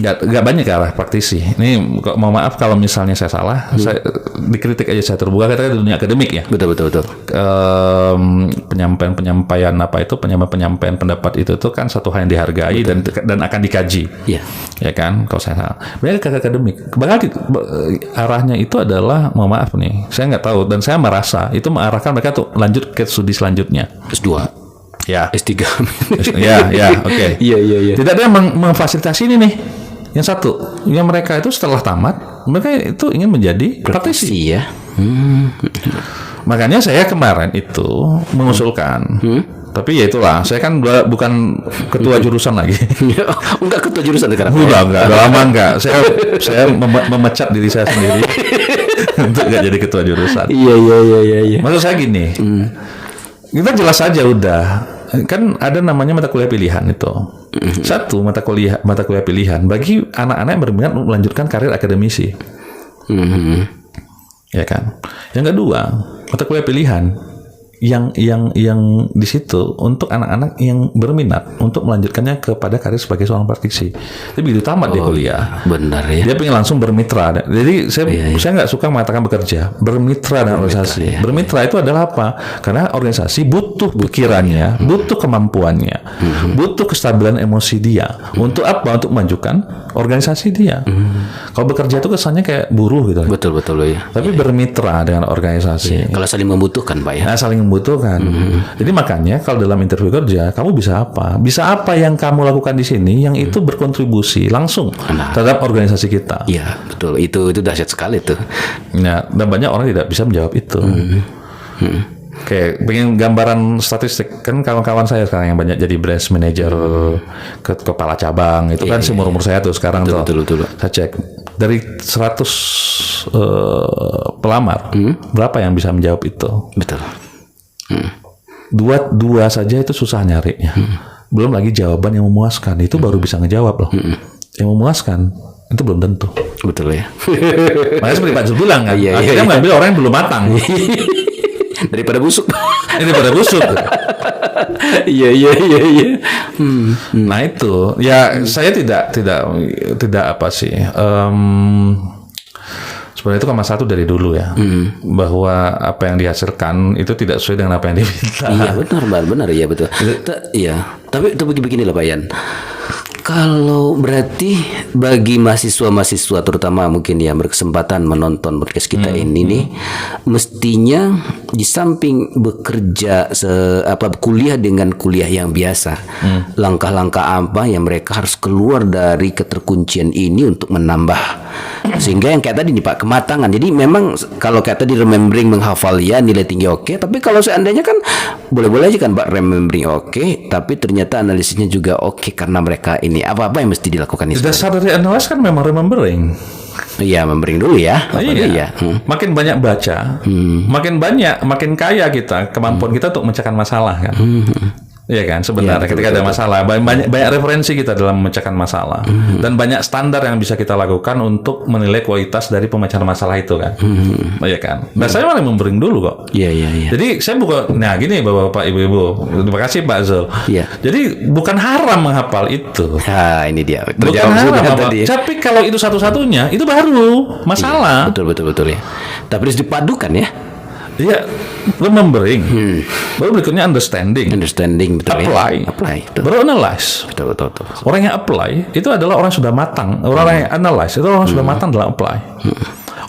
Nggak banyak ke arah praktisi. Ini mau maaf kalau misalnya saya salah, saya dikritik aja, saya terbuka katakan di dunia akademik ya. Betul. Penyampaian pendapat itu tuh kan satu hal yang dihargai dan akan dikaji. Iya. Ya kan, kalau saya salah. Banyak ke akademik. Bahkan arahnya itu adalah, mau maaf nih, saya nggak tahu dan saya merasa itu mengarahkan mereka tuh lanjut ke studi selanjutnya. S2. Ya. S3. ya, oke. Iya. Tidak ada yang memfasilitasi ini nih. Yang satu, yang mereka itu setelah tamat, mereka itu ingin menjadi praktisi ya. Makanya saya kemarin itu mengusulkan. Tapi ya itulah, saya kan bukan ketua jurusan lagi. Enggak ketua jurusan sekarang. Udah lama enggak. Saya memecat diri saya sendiri untuk enggak jadi ketua jurusan. Iya. Maksud saya gini. Kita jelas saja udah. Kan ada namanya mata kuliah pilihan itu. Satu mata kuliah pilihan bagi anak-anak yang berminat melanjutkan karir akademisi. Ya kan. Yang kedua, mata kuliah pilihan yang di situ untuk anak-anak yang berminat untuk melanjutkannya kepada karir sebagai seorang praktisi. Tapi begitu tamat dia kuliah, benar ya. Dia pengen langsung bermitra. Jadi saya nggak suka mengatakan bekerja, bermitra dengan organisasi. Bermitra itu adalah apa? Karena organisasi butuh pikirannya, butuh kemampuannya, butuh kestabilan emosi dia. Untuk apa? Untuk memajukan organisasi dia. Kalau bekerja itu kesannya kayak buruh gitu. Betul ya. Tapi bermitra dengan organisasi. Kalau saling membutuhkan, Pak ya. Nah, saling membutuhkan. Jadi makanya kalau dalam interview kerja, kamu bisa apa? Bisa apa yang kamu lakukan di sini yang itu berkontribusi langsung terhadap organisasi kita. Iya, betul. Itu dahsyat sekali tuh. Nah, dan banyak orang tidak bisa menjawab itu. Kayak pengen gambaran statistik kan kawan-kawan saya sekarang yang banyak jadi branch manager, kepala cabang itu kan seumur saya tuh sekarang betul. Saya cek dari 100 pelamar berapa yang bisa menjawab itu? Betul. Dua saja itu susah nyarinya. Belum lagi jawaban yang memuaskan itu baru bisa ngejawab loh. Yang memuaskan itu belum tentu. Betul ya. Makanya seperti Pak Zul bilang kan, akhirnya mengambil orang yang belum matang. Daripada busuk. Iya. Nah itu ya saya tidak apa sih. Sebenarnya itu kan satu dari dulu ya, bahwa apa yang dihasilkan itu tidak sesuai dengan apa yang diminta. Iya benar ya betul. Iya. Tapi itu begini lah Pak Yan. Kalau berarti bagi mahasiswa terutama mungkin yang berkesempatan menonton podcast kita ini nih, mestinya di samping bekerja kuliah dengan kuliah yang biasa, langkah-langkah apa yang mereka harus keluar dari keterkuncian ini untuk menambah, sehingga yang kayak tadi nih Pak, kematangan. Jadi memang kalau kayak tadi remembering, menghafal ya nilai tinggi oke, tapi kalau seandainya kan boleh-boleh aja kan Pak remembering oke, tapi ternyata analisisnya juga oke karena mereka ini apa-apa yang mesti dilakukan itu. Dasar dari analis kan memang remembering. Iya, membering dulu ya. Iya. Makin banyak baca, makin kaya kita, kemampuan kita untuk memecahkan masalah kan. Iya kan, sebenarnya ketika ada masalah banyak referensi kita dalam memecahkan masalah dan banyak standar yang bisa kita lakukan untuk menilai kualitas dari pemecahan masalah itu kan. Iya kan. Nah, saya malah membering dulu kok. Iya. Jadi saya gini Bapak Ibu-ibu, terima kasih Pak Zul. Iya. Jadi bukan haram menghafal itu. Nah, ini dia. Bukan haram tadi. Tapi kalau itu satu-satunya itu baru masalah. Iya, betul ya. Tapi harus dipadukan ya. Iya, remembering. Baru berikutnya understanding, betul apply, betul. Baru analyze. Betul. Orang yang apply itu adalah orang yang sudah matang. Orang yang analyze itu orang yang sudah matang dalam apply.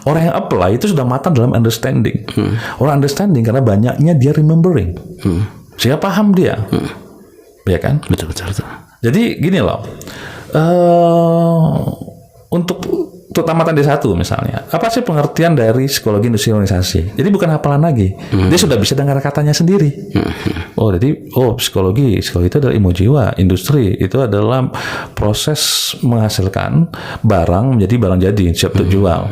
Orang yang apply itu sudah matang dalam understanding. Orang understanding karena banyaknya dia remembering. Sehingga paham dia. Ya kan? Betul. Jadi gini loh. Untuk untuk tamatan D1 misalnya, apa sih pengertian dari psikologi industri organisasi? Jadi bukan hafalan lagi, dia sudah bisa dengar katanya sendiri. Oh, jadi psikologi itu adalah ilmu jiwa, industri itu adalah proses menghasilkan barang menjadi barang jadi siap untuk jual.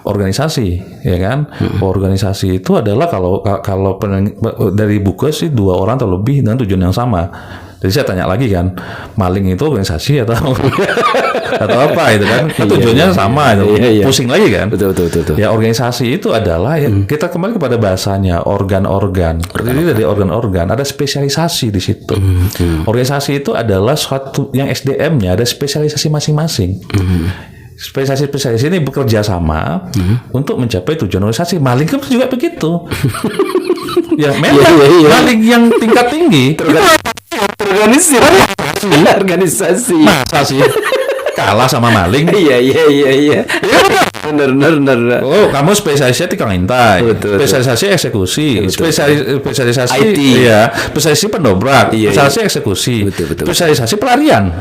Organisasi, ya kan? Organisasi itu adalah kalau dari buku sih 2 orang atau lebih dengan tujuan yang sama. Jadi saya tanya lagi kan, maling itu organisasi atau atau apa itu kan? Tujuannya sama itu. Pusing lagi kan? Betul. Ya organisasi itu adalah ya, kita kembali kepada bahasanya organ-organ. Jadi dari organ-organ ada spesialisasi di situ. Organisasi itu adalah suatu yang SDM-nya ada spesialisasi masing-masing. Spesialisasi ini bekerja sama untuk mencapai tujuan organisasi. Maling kan juga begitu. Ya memang maling yang tingkat tinggi organisasi. Masa sih kalah sama maling? Iya. Benar. Oh, kamu spesialisasi tikang intai, spesialisasi eksekusi, spesialisasi IT. Iya, spesialisasi pendobrak, spesialisasi eksekusi, spesialisasi pelarian.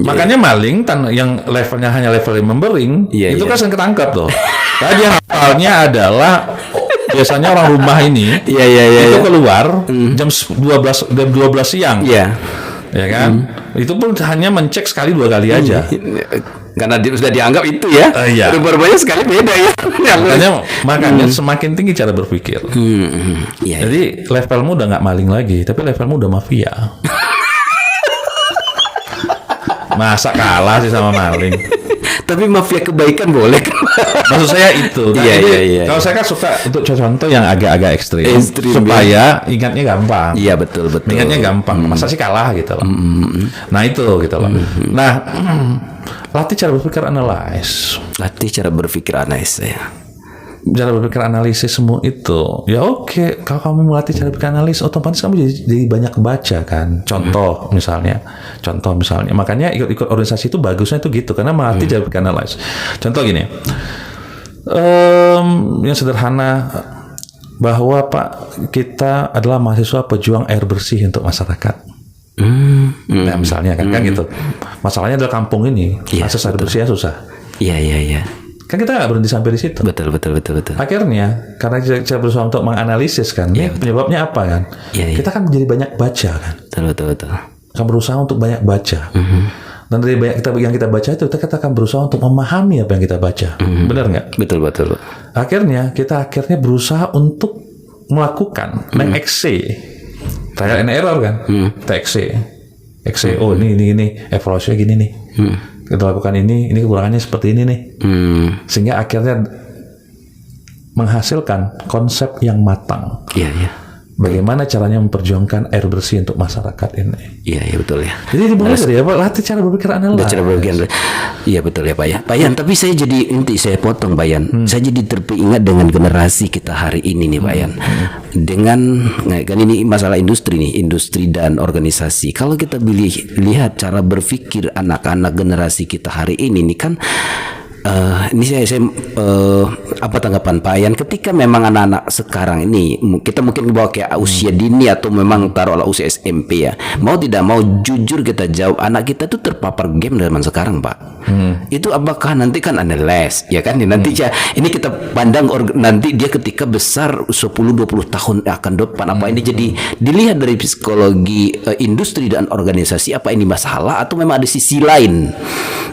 Makanya maling yang levelnya hanya level membering, itu kan sering ketangkap tuh. Tadi yang hafalnya adalah biasanya orang rumah ini itu keluar jam 12 siang. Ya kan? Itu pun hanya mencek sekali 2 kali aja. Karena sudah dianggap itu ya. Rumah-rumahnya sekali beda ya. Makanya semakin tinggi cara berpikir. Jadi levelmu udah nggak maling lagi, tapi levelmu udah mafia. Masa kalah sih sama maling? Tapi mafia kebaikan boleh kan? Maksud saya itu. Kalau saya kan suka untuk contoh yang agak-agak ekstrim supaya ingatnya gampang. Iya betul. Ingatnya gampang. Masa sih kalah gitu loh. Nah itu gitu loh. Nah, latih cara berpikir analyze. Ya. Cara berpikir analisis semua itu. Ya oke, kalau kamu melatih cara berpikir analisis, otomatis kamu jadi banyak baca kan. Contoh misalnya. Makanya ikut organisasi itu bagusnya itu gitu, karena melatih cara berpikir analisis. Contoh gini. Yang sederhana, bahwa Pak, kita adalah mahasiswa pejuang air bersih untuk masyarakat. Nah misalnya kan gitu. Masalahnya adalah kampung ini akses air bersihnya susah. Iya. Kan kita nggak berhenti sampai di situ. Betul. Akhirnya karena kita berusaha untuk menganalisis kan, penyebabnya apa kan? Kita kan menjadi banyak baca kan. Betul. Akan berusaha untuk banyak baca. Dan dari banyak yang kita baca itu, kita akan berusaha untuk memahami apa yang kita baca. Benar nggak? Betul. Akhirnya kita berusaha untuk melakukan meng-exe trial and error kan. Kita exe. Oh ini evaluasinya gini nih. Kita lakukan ini kekurangannya seperti ini nih. Sehingga akhirnya menghasilkan konsep yang matang. Bagaimana caranya memperjuangkan air bersih untuk masyarakat ini. Iya betul ya. Jadi dimulai dari apa? Latih cara berpikir analis. Iya betul ya Pak ya. Pak Yan, tapi saya potong Pak Yan. Saya jadi teringat dengan generasi kita hari ini nih Pak Yan. Dengan kan ini masalah industri dan organisasi. Kalau kita lihat cara berpikir anak-anak generasi kita hari ini nih kan. Ini saya apa tanggapan Pak Yan ketika memang anak-anak sekarang ini kita mungkin bawa kayak usia dini atau memang taruhlah usia SMP ya, mau tidak mau jujur kita jawab anak kita itu terpapar game zaman sekarang Pak. Itu apakah nanti kan ada les ya kan nanti ini kita pandang nanti dia ketika besar 10-20 tahun akan depan apa ini jadi dilihat dari psikologi industri dan organisasi, apa ini masalah atau memang ada sisi lain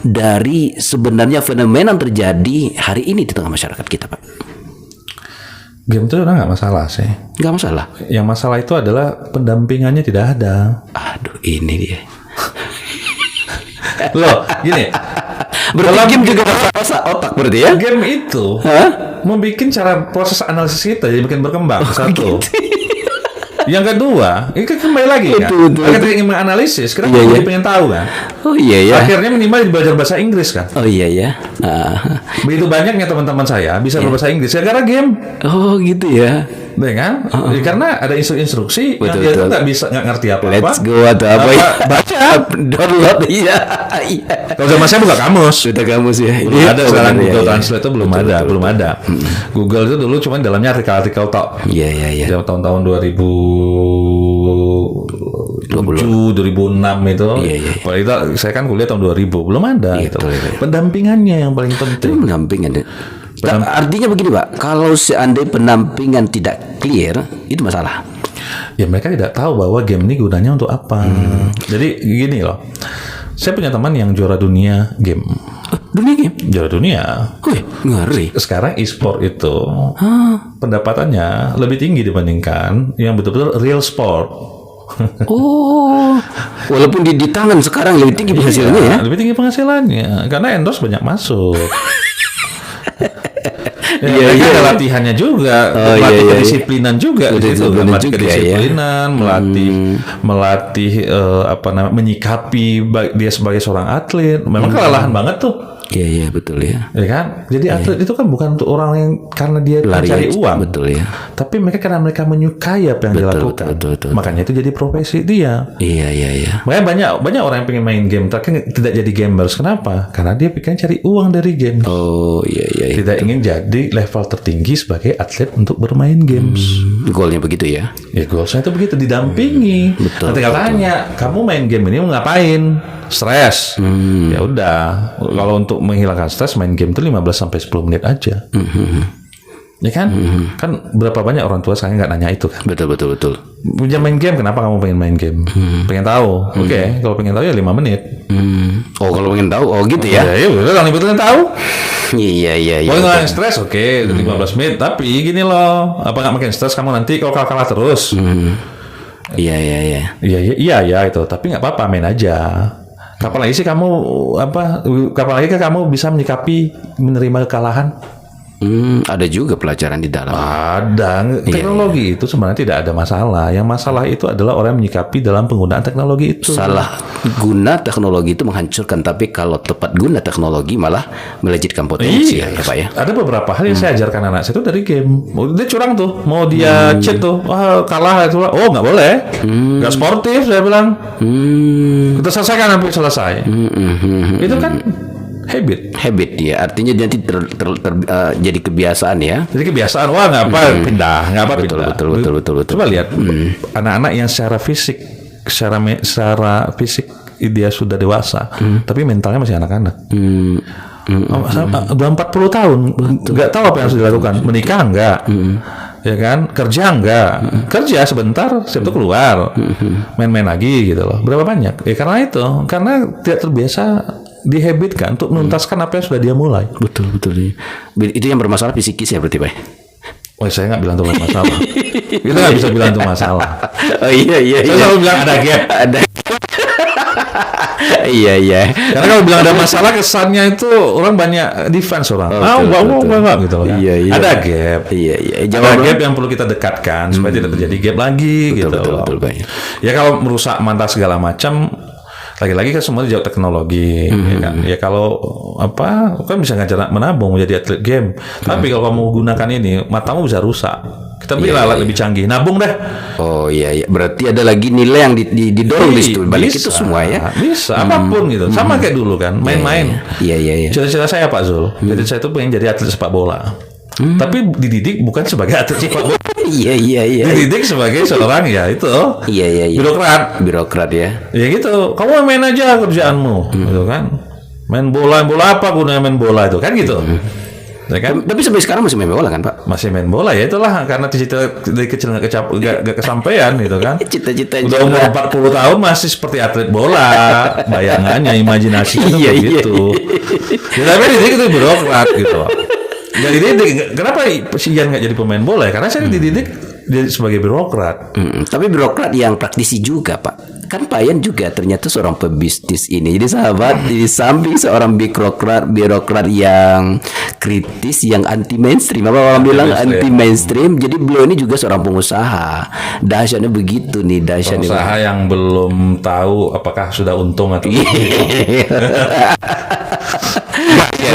dari sebenarnya fenomena yang terjadi hari ini di tengah masyarakat kita Pak? Game itu udah nggak masalah sih. Nggak masalah. Yang masalah itu adalah pendampingannya tidak ada. Aduh ini dia. Loh gini. Berarti game juga masalah otak berarti ya? Game itu membuat cara proses analisis kita jadi makin berkembang. Satu. Gitu. Yang kedua, ini kan kembali lagi kan. Kita ingin menganalisis, kita jadi pengen tahu kan. Oh iya. Akhirnya minimal belajar bahasa Inggris kan. Oh iya. Begitu banyaknya teman-teman saya bisa berbahasa Inggris gara-gara game. Oh gitu ya. Betul kan? Karena ada instruksi yang dia tuh nggak ngerti apa-apa. Let's go atau apa ya? Baca, download iya. Kalau zaman saya buka kamus. Sudah kamus ya. Belum ada sekarang Google Translate itu belum ada. Google itu dulu cuma dalamnya artikel-artikel tok. Iya. Tahun-tahun 2000 2007, 2006 itu. Padahal itu saya kan kuliah tahun 2000, belum ada itu. Betul. Pendampingannya yang paling penting. Pendampingan. Artinya begini Pak, kalau seandainya pendampingan tidak clear, itu masalah. Ya mereka tidak tahu bahwa game ini gunanya untuk apa. Jadi gini loh, saya punya teman yang juara dunia game. Dunia game? Juara dunia. Wih, ngeri. Sekarang e-sport itu pendapatannya lebih tinggi dibandingkan yang betul-betul real sport. Oh, walaupun di tangan sekarang lebih tinggi penghasilannya ya? Lebih tinggi penghasilannya karena endorse banyak masuk. Ada latihannya juga, melatih kedisiplinan juga, melatih kedisiplinan, melatih menyikapi dia sebagai seorang atlet. Memang kelelahan banget tuh. Iya betul ya. Ya kan? Jadi atlet itu kan bukan untuk orang yang karena dia mencari uang. Betul ya. Tapi mereka karena mereka menyukai apa yang dilakukan. Betul. Makanya itu jadi profesi dia. Iya. Makanya banyak orang yang pengen main game tapi tidak jadi gamers. Kenapa? Karena dia pengen cari uang dari game. Oh iya. Tidak ingin jadi level tertinggi sebagai atlet untuk bermain games. Goalnya begitu ya? Ya goalnya itu begitu, didampingi. Betul. Nanti kalau tanya, kamu main game ini mau ngapain? Stres. Ya udah. Kalau untuk menghilangkan stres, main game itu 15 sampai 10 menit aja. Ya kan? Kan berapa banyak orang tua sekarang nggak nanya itu kan? Betul. Punya main game, kenapa kamu pengen main game? Pengen tahu. Oke, kalau pengen tahu ya 5 menit. Oh, kalau pengen tahu, gitu ya? Ya udah, kalau pengen tahu. Iya. Kalau nggak stres, oke, 15 menit. Tapi gini loh, apa nggak makin stres kamu nanti kalau kalah terus? Iya. Iya itu. Tapi nggak apa-apa, main aja. Kapan lagi sih kamu kamu bisa menyikapi menerima kekalahan? Ada juga pelajaran di dalam. Ada. Teknologi itu sebenarnya tidak ada masalah. Yang masalah itu adalah orang yang menyikapi dalam penggunaan teknologi itu. Salah guna teknologi itu menghancurkan, tapi kalau tepat guna teknologi malah melejitkan potensi ya Pak ya. Ada beberapa hal yang saya ajarkan anak saya itu dari game. Dia curang tuh, mau dia cheat tuh, kalah itu, nggak boleh, nggak sportif saya bilang. Kita selesaikan sampai selesai. Itu kan habit ya, artinya nanti jadi kebiasaan ya. Jadi kebiasaan, nggak apa pindah. Betul. Coba lihat anak-anak yang secara fisik dia sudah dewasa, tapi mentalnya masih anak-anak. 40 tahun nggak tahu apa yang harus dilakukan. Menikah enggak, ya kan? Kerja enggak, kerja sebentar, setelah itu keluar, main-main lagi gitu loh. Berapa banyak? Karena tidak terbiasa dihabitkan untuk menuntaskan apa yang sudah dia mulai. Betul. Itu yang bermasalah psikis ya berarti Pak? Saya nggak bilang itu masalah. Kita nggak bisa bilang itu masalah. Oh iya. Saya selalu bilang ada gap. Iya. Karena kalau bilang ada masalah, kesannya itu orang banyak defense orang. Enggak gitu loh kan. Iya. Ada gap. Iya. Ada gap yang perlu kita dekatkan supaya tidak terjadi gap lagi gitu. Betul. Ya kalau merusak mata segala macam, lagi-lagi kan semua jauh teknologi, ya kan. Ya kalau kan bisa ngajar menabung menjadi atlet game. Tapi kalau kamu gunakan ini, matamu bisa rusak. Kita beli alat lebih canggih, nabung deh. Oh iya. Berarti ada lagi nilai yang didorong di situ. Balik itu semua ya. Bisa apapun gitu. Sama kayak dulu kan, main-main. Iya. Cita-cita saya Pak Zul. Jadi saya itu pengen jadi atlet sepak bola. Tapi dididik bukan sebagai atlet sepak bola. Iya. Dididik sebagai seorang Iya. Birokrat ya. Ya gitu. Kamu main aja kerjaanmu, gitu kan. Main bola apa gunanya main bola itu kan gitu. Ya kan? Tapi sampai sekarang masih main bola kan Pak? Masih main bola ya, itulah karena cita-cita dari kecil nggak kesampaian gitu kan. Cita-cita udah umur 40 tahun masih seperti atlet bola, bayangannya, imajinasinya begitu. Ya tapi dididik itu birokrat gitu. Jadi kenapa si Ian nggak jadi pemain bola? Karena saya dididik sebagai birokrat. Tapi birokrat yang praktisi juga Pak. Kan Pak Ian juga ternyata seorang pebisnis ini. Jadi sahabat, di samping seorang birokrat yang kritis, yang anti mainstream. Apa orang bilang anti mainstream. Jadi beliau ini juga seorang pengusaha. Dahsyatnya begitu nih, pengusaha yang belum tahu apakah sudah untung atau ya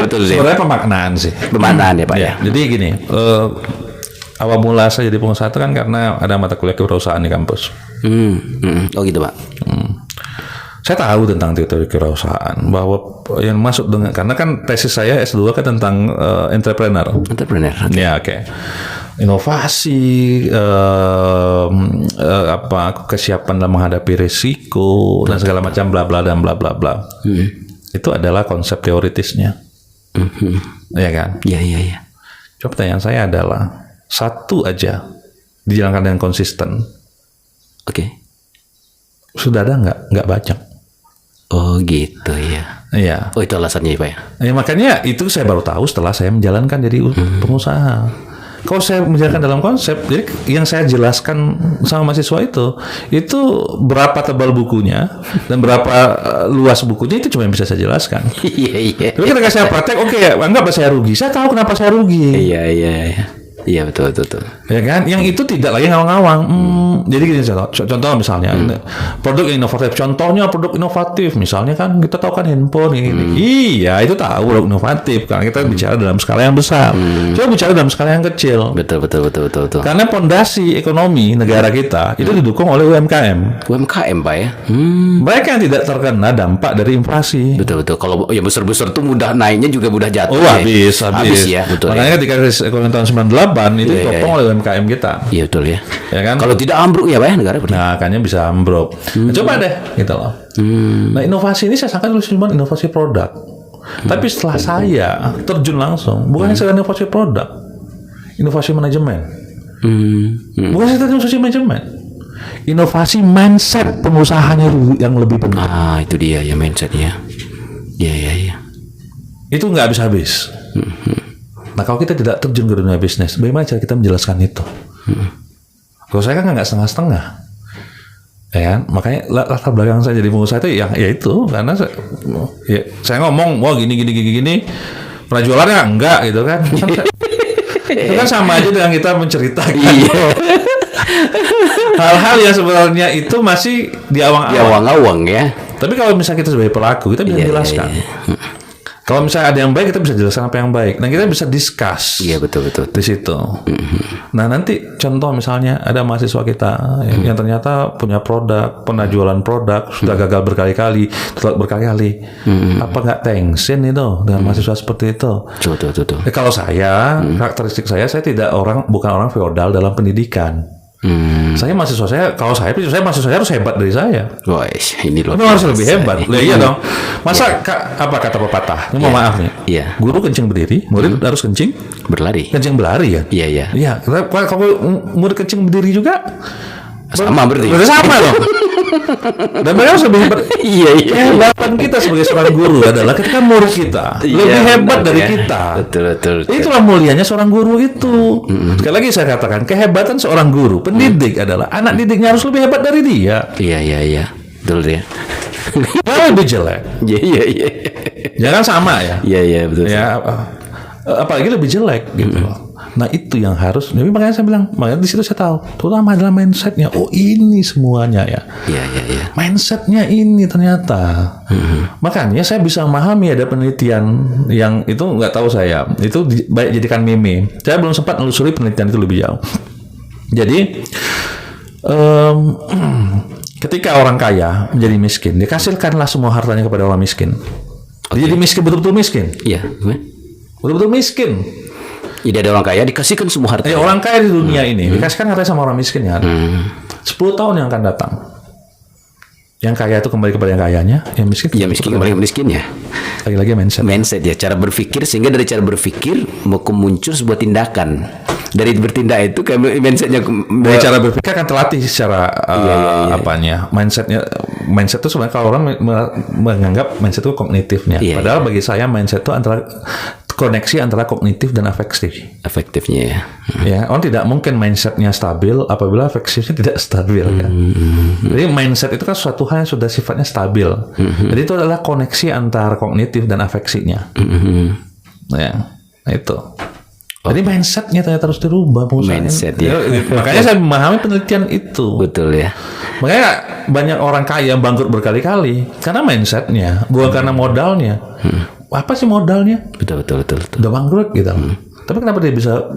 betul sih. Sebenarnya pemaknaan sih. Pemaknaan ya Pak ya. Jadi gini, awal mula saya jadi pengusaha itu kan karena ada mata kuliah kewirausahaan di kampus. Oh gitu Pak. Saya tahu tentang teori kewirausahaan, bahwa yang masuk dengan, karena kan tesis saya S2 kan tentang entrepreneur. Okay. Ya oke. inovasi, kesiapan dalam menghadapi risiko dan segala macam bla bla dan bla bla bla. Itu adalah konsep teoritisnya, ya kan? Iya. Coba pertanyaan saya adalah satu aja dijalankan dengan konsisten. Oke. Sudah ada nggak banyak? Oh gitu ya. Iya. Oh itu alasannya ya Pak ya? Ya makanya itu saya baru tahu setelah saya menjalankan jadi pengusaha. Kalau saya menjalankan dalam konsep, jadi yang saya jelaskan sama mahasiswa itu berapa tebal bukunya dan berapa luas bukunya itu cuma yang bisa saya jelaskan. Iya. Tapi ketika saya praktek, oke, anggaplah saya rugi. Saya tahu kenapa saya rugi. Iya betul. Ya kan, yang itu tidak lagi ngawang-ngawang. Jadi gini contoh misalnya produk inovatif. Contohnya produk inovatif, misalnya kan kita tahu kan handphone ini. Iya, itu tahu produk inovatif karena kita bicara dalam skala yang besar. Coba bicara dalam skala yang kecil. Betul. Karena pondasi ekonomi negara kita itu didukung oleh UMKM. UMKM Pak ya. Mereka yang tidak terkena dampak dari inflasi. Betul. Kalau yang besar tuh mudah naiknya juga mudah jatuh. Habis ya. Betul. Makanya ketika krisis ekonomi tahun 98 itu ditopang oleh UMKM kita. Iya betul ya. Ya kan? Kalau tidak ambruk ya Pak ya negara. Nah, kayaknya bisa ambruk. Nah, coba deh gitu loh. Nah, inovasi ini saya sangka dulu cuma inovasi produk. Tapi setelah saya terjun langsung, bukan sekedar inovasi produk, inovasi manajemen. Bukan sekedar inovasi manajemen. Inovasi mindset pengusahanya yang lebih benar. Ah, itu dia ya mindsetnya. Iya. Itu nggak habis-habis. Nah, kalau kita tidak terjun ke dunia bisnis, bagaimana cara kita menjelaskan itu? Kalau saya kan nggak setengah-setengah, ya kan? Makanya latar belakang saya jadi pengusaha itu ya itu karena saya ngomong, wah gini, pernah jualannya enggak gitu kan? Itu kan sama aja dengan kita menceritakan hal-hal yang sebenarnya itu masih di awang-awang ya. Tapi kalau misalnya kita sebagai pelaku, kita bisa menjelaskan. Kalau misalnya ada yang baik, kita bisa jelaskan apa yang baik. Dan kita bisa discuss. Iya, betul. Di situ. Nah, nanti contoh misalnya ada mahasiswa kita yang ternyata punya produk, pernah jualan produk, sudah gagal berkali-kali, telat berkali-kali. Apa nggak tension itu dengan mahasiswa seperti itu? Betul. Kalau saya, karakteristik saya bukan orang feodal dalam pendidikan. Saya mahasiswa harus hebat dari saya. Wah, ini loh. Harus lebih hebat. Iya dong. Masa apa kata pepatah? Ini maaf nih. Iya. Guru kencing berdiri, murid harus kencing berlari. Kencing berlari ya? Iya. Iya. Kalau murid kencing berdiri juga sama berarti. Sama dong. Dan mereka harus lebih hebat. Iya. Kehebatan kita sebagai seorang guru adalah ketika murid kita lebih hebat dari kita. Betul. Itulah mulianya seorang guru itu. Sekali lagi saya katakan, kehebatan seorang guru pendidik adalah anak didiknya harus lebih hebat dari dia. Iya. Betul ya. Kalau lebih jelek. Iya. Jangan sama ya. Iya, betul. Ya, apalagi lebih jelek gitu loh. Nah itu yang harus. Jadi makanya saya bilang, makanya di situ saya tahu, terutama adalah mindsetnya. Oh ini semuanya ya. Iya. Mindsetnya ini ternyata. Makanya saya bisa memahami ada penelitian yang itu nggak tahu saya. Itu baik jadikan meme. Saya belum sempat menelusuri penelitian itu lebih jauh. Jadi ketika orang kaya menjadi miskin, dikasihkanlah semua hartanya kepada orang miskin. Jadi miskin, betul-betul miskin. Iya. Betul-betul miskin. Jadi ada orang kaya dikasihkan semua harta. Orang kaya di dunia ini dikasihkan harta sama orang miskin ya. 10 tahun yang akan datang. Yang kaya itu kembali kepada yang kayanya, yang miskin. Ya miskin kembali ke miskinnya. Lagi-lagi mindset ya, cara berpikir, sehingga dari cara berpikir mau muncul sebuah tindakan. Dari bertindak itu kayak mindsetnya. Dari cara berpikir kan terlatih secara apanya. Mindset itu sebenarnya kalau orang menganggap mindset itu kognitifnya. Padahal bagi saya mindset itu koneksi antara kognitif dan efektifnya ya. Ya, orang tidak mungkin mindsetnya stabil apabila afektifnya tidak stabil kan. Jadi mindset itu kan suatu hal yang sudah sifatnya stabil. Jadi itu adalah koneksi antara kognitif dan afeksinya. Ya, itu. Jadi mindsetnya ternyata harus dirubah. Mindset ya. Makanya saya memahami penelitian itu. Betul ya. Makanya banyak orang kaya yang bangkrut berkali-kali karena mindsetnya, bukan karena modalnya. Apa sih modalnya? Betul. Udah bangkrut gitu. Tapi kenapa dia bisa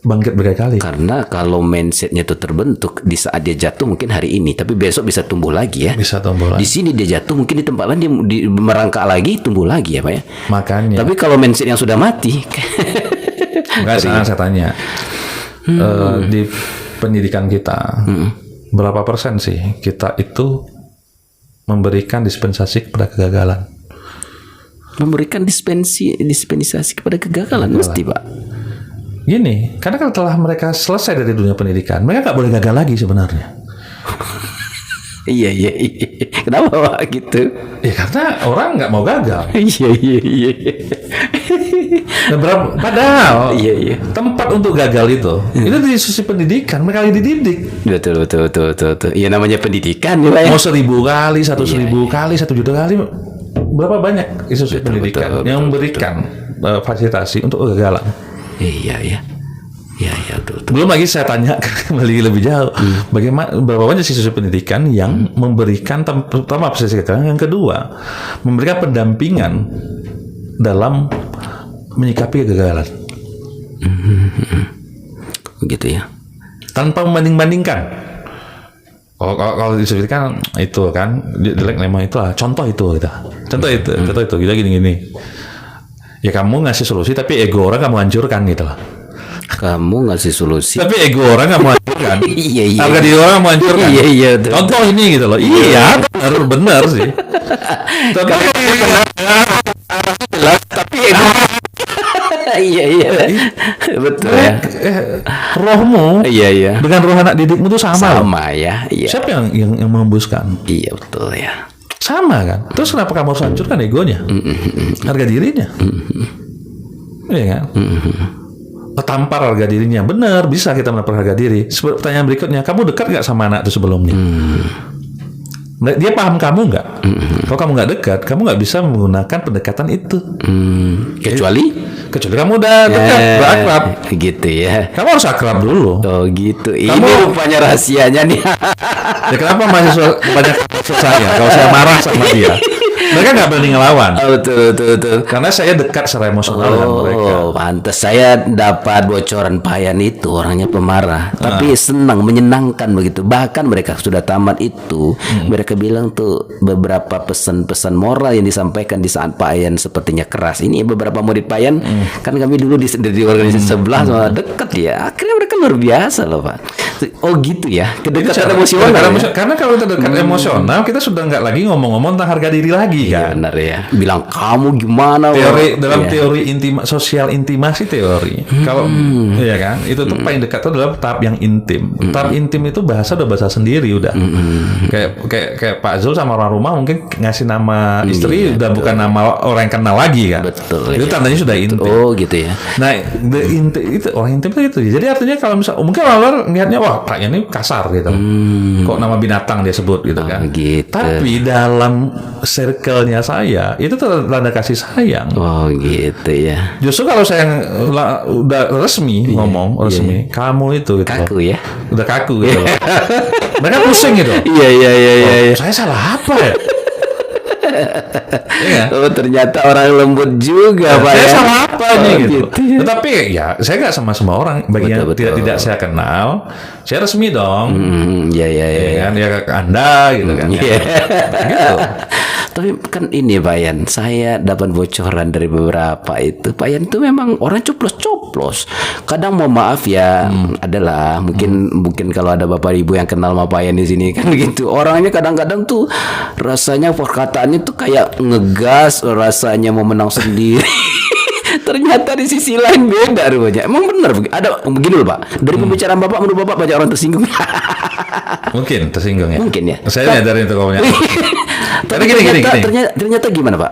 bangkit berkali-kali? Karena kalau mindsetnya itu terbentuk di saat dia jatuh mungkin hari ini, tapi besok bisa tumbuh lagi ya. Bisa tumbuh lagi. Di sini dia jatuh, mungkin di tempat lain dia merangkak lagi, tumbuh lagi ya Pak ya. Makanya. Tapi kalau mindset yang sudah mati, enggak, sekarang saya tanya. di pendidikan kita, berapa persen sih kita itu memberikan dispensasi kepada kegagalan? Memberikan dispensasi kepada kegagalan mesti, Pak. Gini, karena kalau telah mereka selesai dari dunia pendidikan, mereka nggak boleh gagal lagi sebenarnya. Iya. Kenapa Pak gitu? Ya karena orang nggak mau gagal. Iya. Padahal Iya. tempat untuk gagal itu di sisi pendidikan, mereka dididik. Betul. Iya, namanya pendidikan ya, Pak ya. Mau 1.000 kali, 1.000 kali, 1 juta kali, berapa banyak institusi pendidikan yang memberikan fasilitasi untuk kegagalan? Iya, betul. Belum lagi saya tanya kembali lebih jauh, bagaimana berapa banyak institusi pendidikan yang memberikan pertama apresiasi kegagalan, yang kedua memberikan pendampingan dalam menyikapi kegagalan. Gitu ya. Tanpa membanding-bandingkan. Kalau disebutkan itu kan jelek memang itulah contoh itu kita gini. Ya kamu ngasih solusi tapi ego orang kamu hancurkan gitu lah. Kamu ngasih solusi tapi ego orang kamu hancurkan. Iya. Harga diri orang kamu hancurkan. Iya. Contoh ini gitu loh. Iya, benar sih. Tapi ego. Iya. Betul ya. Rohmu Iya. dengan roh anak didikmu itu sama ya. Iya. Siapa yang mengembuskan? Iya, betul ya. Sama kan? Terus kenapa kamu harus hancurkan egonya? Harga dirinya? Iya kan? Tampar harga dirinya. Benar, bisa kita menampar harga diri. Pertanyaan berikutnya, kamu dekat nggak sama anak itu sebelumnya? Dia paham kamu nggak? Kalau kamu nggak dekat, kamu nggak bisa menggunakan pendekatan itu. Kecuali kamu udah dekat, udah akrab. Gitu ya. Kamu harus akrab dulu. Oh gitu. Ini rupanya rahasianya nih. Ya kenapa mahasiswa banyak saya kalau saya marah sama dia? Mereka nggak berani ngelawan. Betul. Karena saya dekat secara emosional dengan mereka. Pantas saya dapat bocoran Pak Yan itu orangnya pemarah, tapi senang, menyenangkan begitu. Bahkan mereka sudah tamat itu, mereka bilang tuh beberapa pesan-pesan moral yang disampaikan di saat Pak Yan sepertinya keras. Ini beberapa murid Pak Yan, kan kami dulu di organisasi sebelah sama dekat ya. Akhirnya mereka luar biasa loh Pak. Oh gitu ya, kedekatan emosional. Karena kalau kita dekat emosional, kita sudah nggak lagi ngomong-ngomong tentang harga diri lagi. Iya benar ya. Bilang kamu gimana? Dalam teori sosial intimasi teori. Kalau ya kan, itu tuh paling dekat itu adalah tahap yang intim. Tahap intim itu udah bahasa sendiri udah. Kayak Pak Zul sama orang rumah mungkin ngasih nama istri udah bukan nama orang yang kenal lagi kan. Betul. Itu tandanya sudah intim. Oh gitu ya. Nah, itu orang intim itu. Jadi artinya kalau mungkin orang luar ngelihatnya wah Pak ini kasar gitu. Kok nama binatang dia sebut gitu kan. Gitu. Tapi dalam circle-nya saya itu tanda kasih sayang. Oh gitu ya. Justru kalau saya udah resmi ngomong resmi, kamu itu gitu kaku ya. Udah kaku gitu. Mereka pusing gitu. Iya. Saya salah apa ya? Ya. Oh ternyata orang lembut juga Pak saya ya. salah apa nih gitu. Ya. Tetapi ya saya nggak sama semua orang. Bagi yang tidak saya kenal, saya resmi dong. Iya. Kan ya ke Anda gitu kan. Iya. Gitu. Tapi kan ini Pak Yan, saya dapat bocoran dari beberapa itu. Pak Yan itu memang orang coplos-coplos. Kadang mau maaf ya, adalah mungkin kalau ada Bapak Ibu yang kenal sama Pak Yan di sini kan gitu. Orangnya kadang-kadang tuh rasanya perkataannya tuh kayak ngegas, rasanya mau menang sendiri. Ternyata di sisi lain beda rupanya. Emang benar ada begini loh Pak. Dari pembicaraan Bapak menurut Bapak banyak orang tersinggung. Mungkin tersinggung ya. Mungkin ya. Saya nyadarin itu kamu. Tapi ternyata gimana Pak?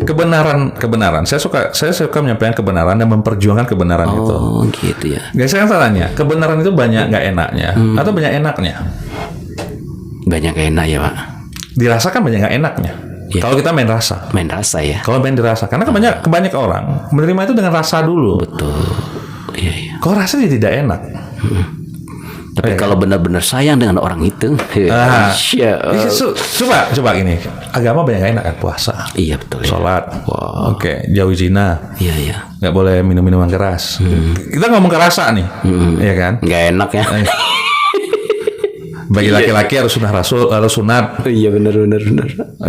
Kebenaran. Saya suka menyampaikan kebenaran dan memperjuangkan kebenaran itu. Oh gitu ya. Guys, saya tanya, kebenaran itu banyak nggak enaknya atau banyak enaknya? Banyak nggak enak ya Pak. Dirasakan banyak nggak enaknya. Ya. Kalau kita main rasa ya. Kalau main dirasa, karena kebanyak orang menerima itu dengan rasa dulu. Betul. Iya. Kalau rasa dia tidak enak. Tapi kalau benar-benar sayang dengan orang itu, coba gini, agama banyak yang enak kan, puasa, iya betul, sholat, oke, jauhi zina, iya, nggak boleh minum minuman keras. Kita ngomong kerasa nih, ya kan? Nggak enak ya. Bagi laki-laki harus sunat, iya benar,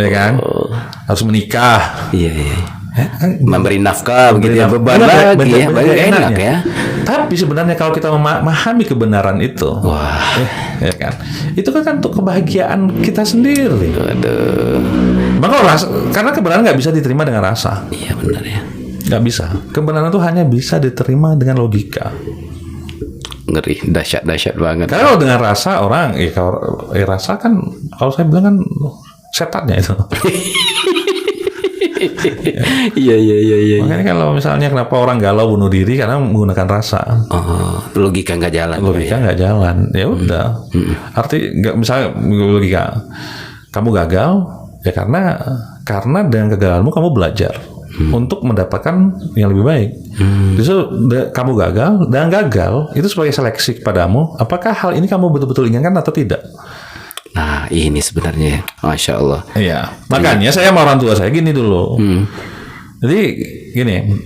ya kan? Harus menikah, iya. Memberi nafkah begitu ya, beban lagi ya, banyak enak ya. Tapi sebenarnya kalau kita memahami kebenaran itu, ya kan, itu kan untuk kebahagiaan kita sendiri. Aduh. Maka karena kebenaran nggak bisa diterima dengan rasa. Iya benar ya. Nggak bisa. Kebenaran itu hanya bisa diterima dengan logika. Ngeri, dahsyat banget. Karena kalau dengan rasa orang, kalau rasa kan, kalau saya bilang kan setannya itu. Iya. Makanya kalau misalnya kenapa orang galau bunuh diri karena menggunakan rasa. Oh, logika nggak jalan. Logika nggak jalan. Ya udah. Arti nggak, misalnya logika, kamu gagal ya karena dengan kegagalanmu kamu belajar untuk mendapatkan yang lebih baik. Justru kamu gagal dan gagal itu sebagai seleksi kepadamu. Apakah hal ini kamu betul-betul inginkan atau tidak? Nah, ini sebenarnya, Masya Allah. Iya. Makanya saya sama orang tua saya gini dulu. Jadi gini,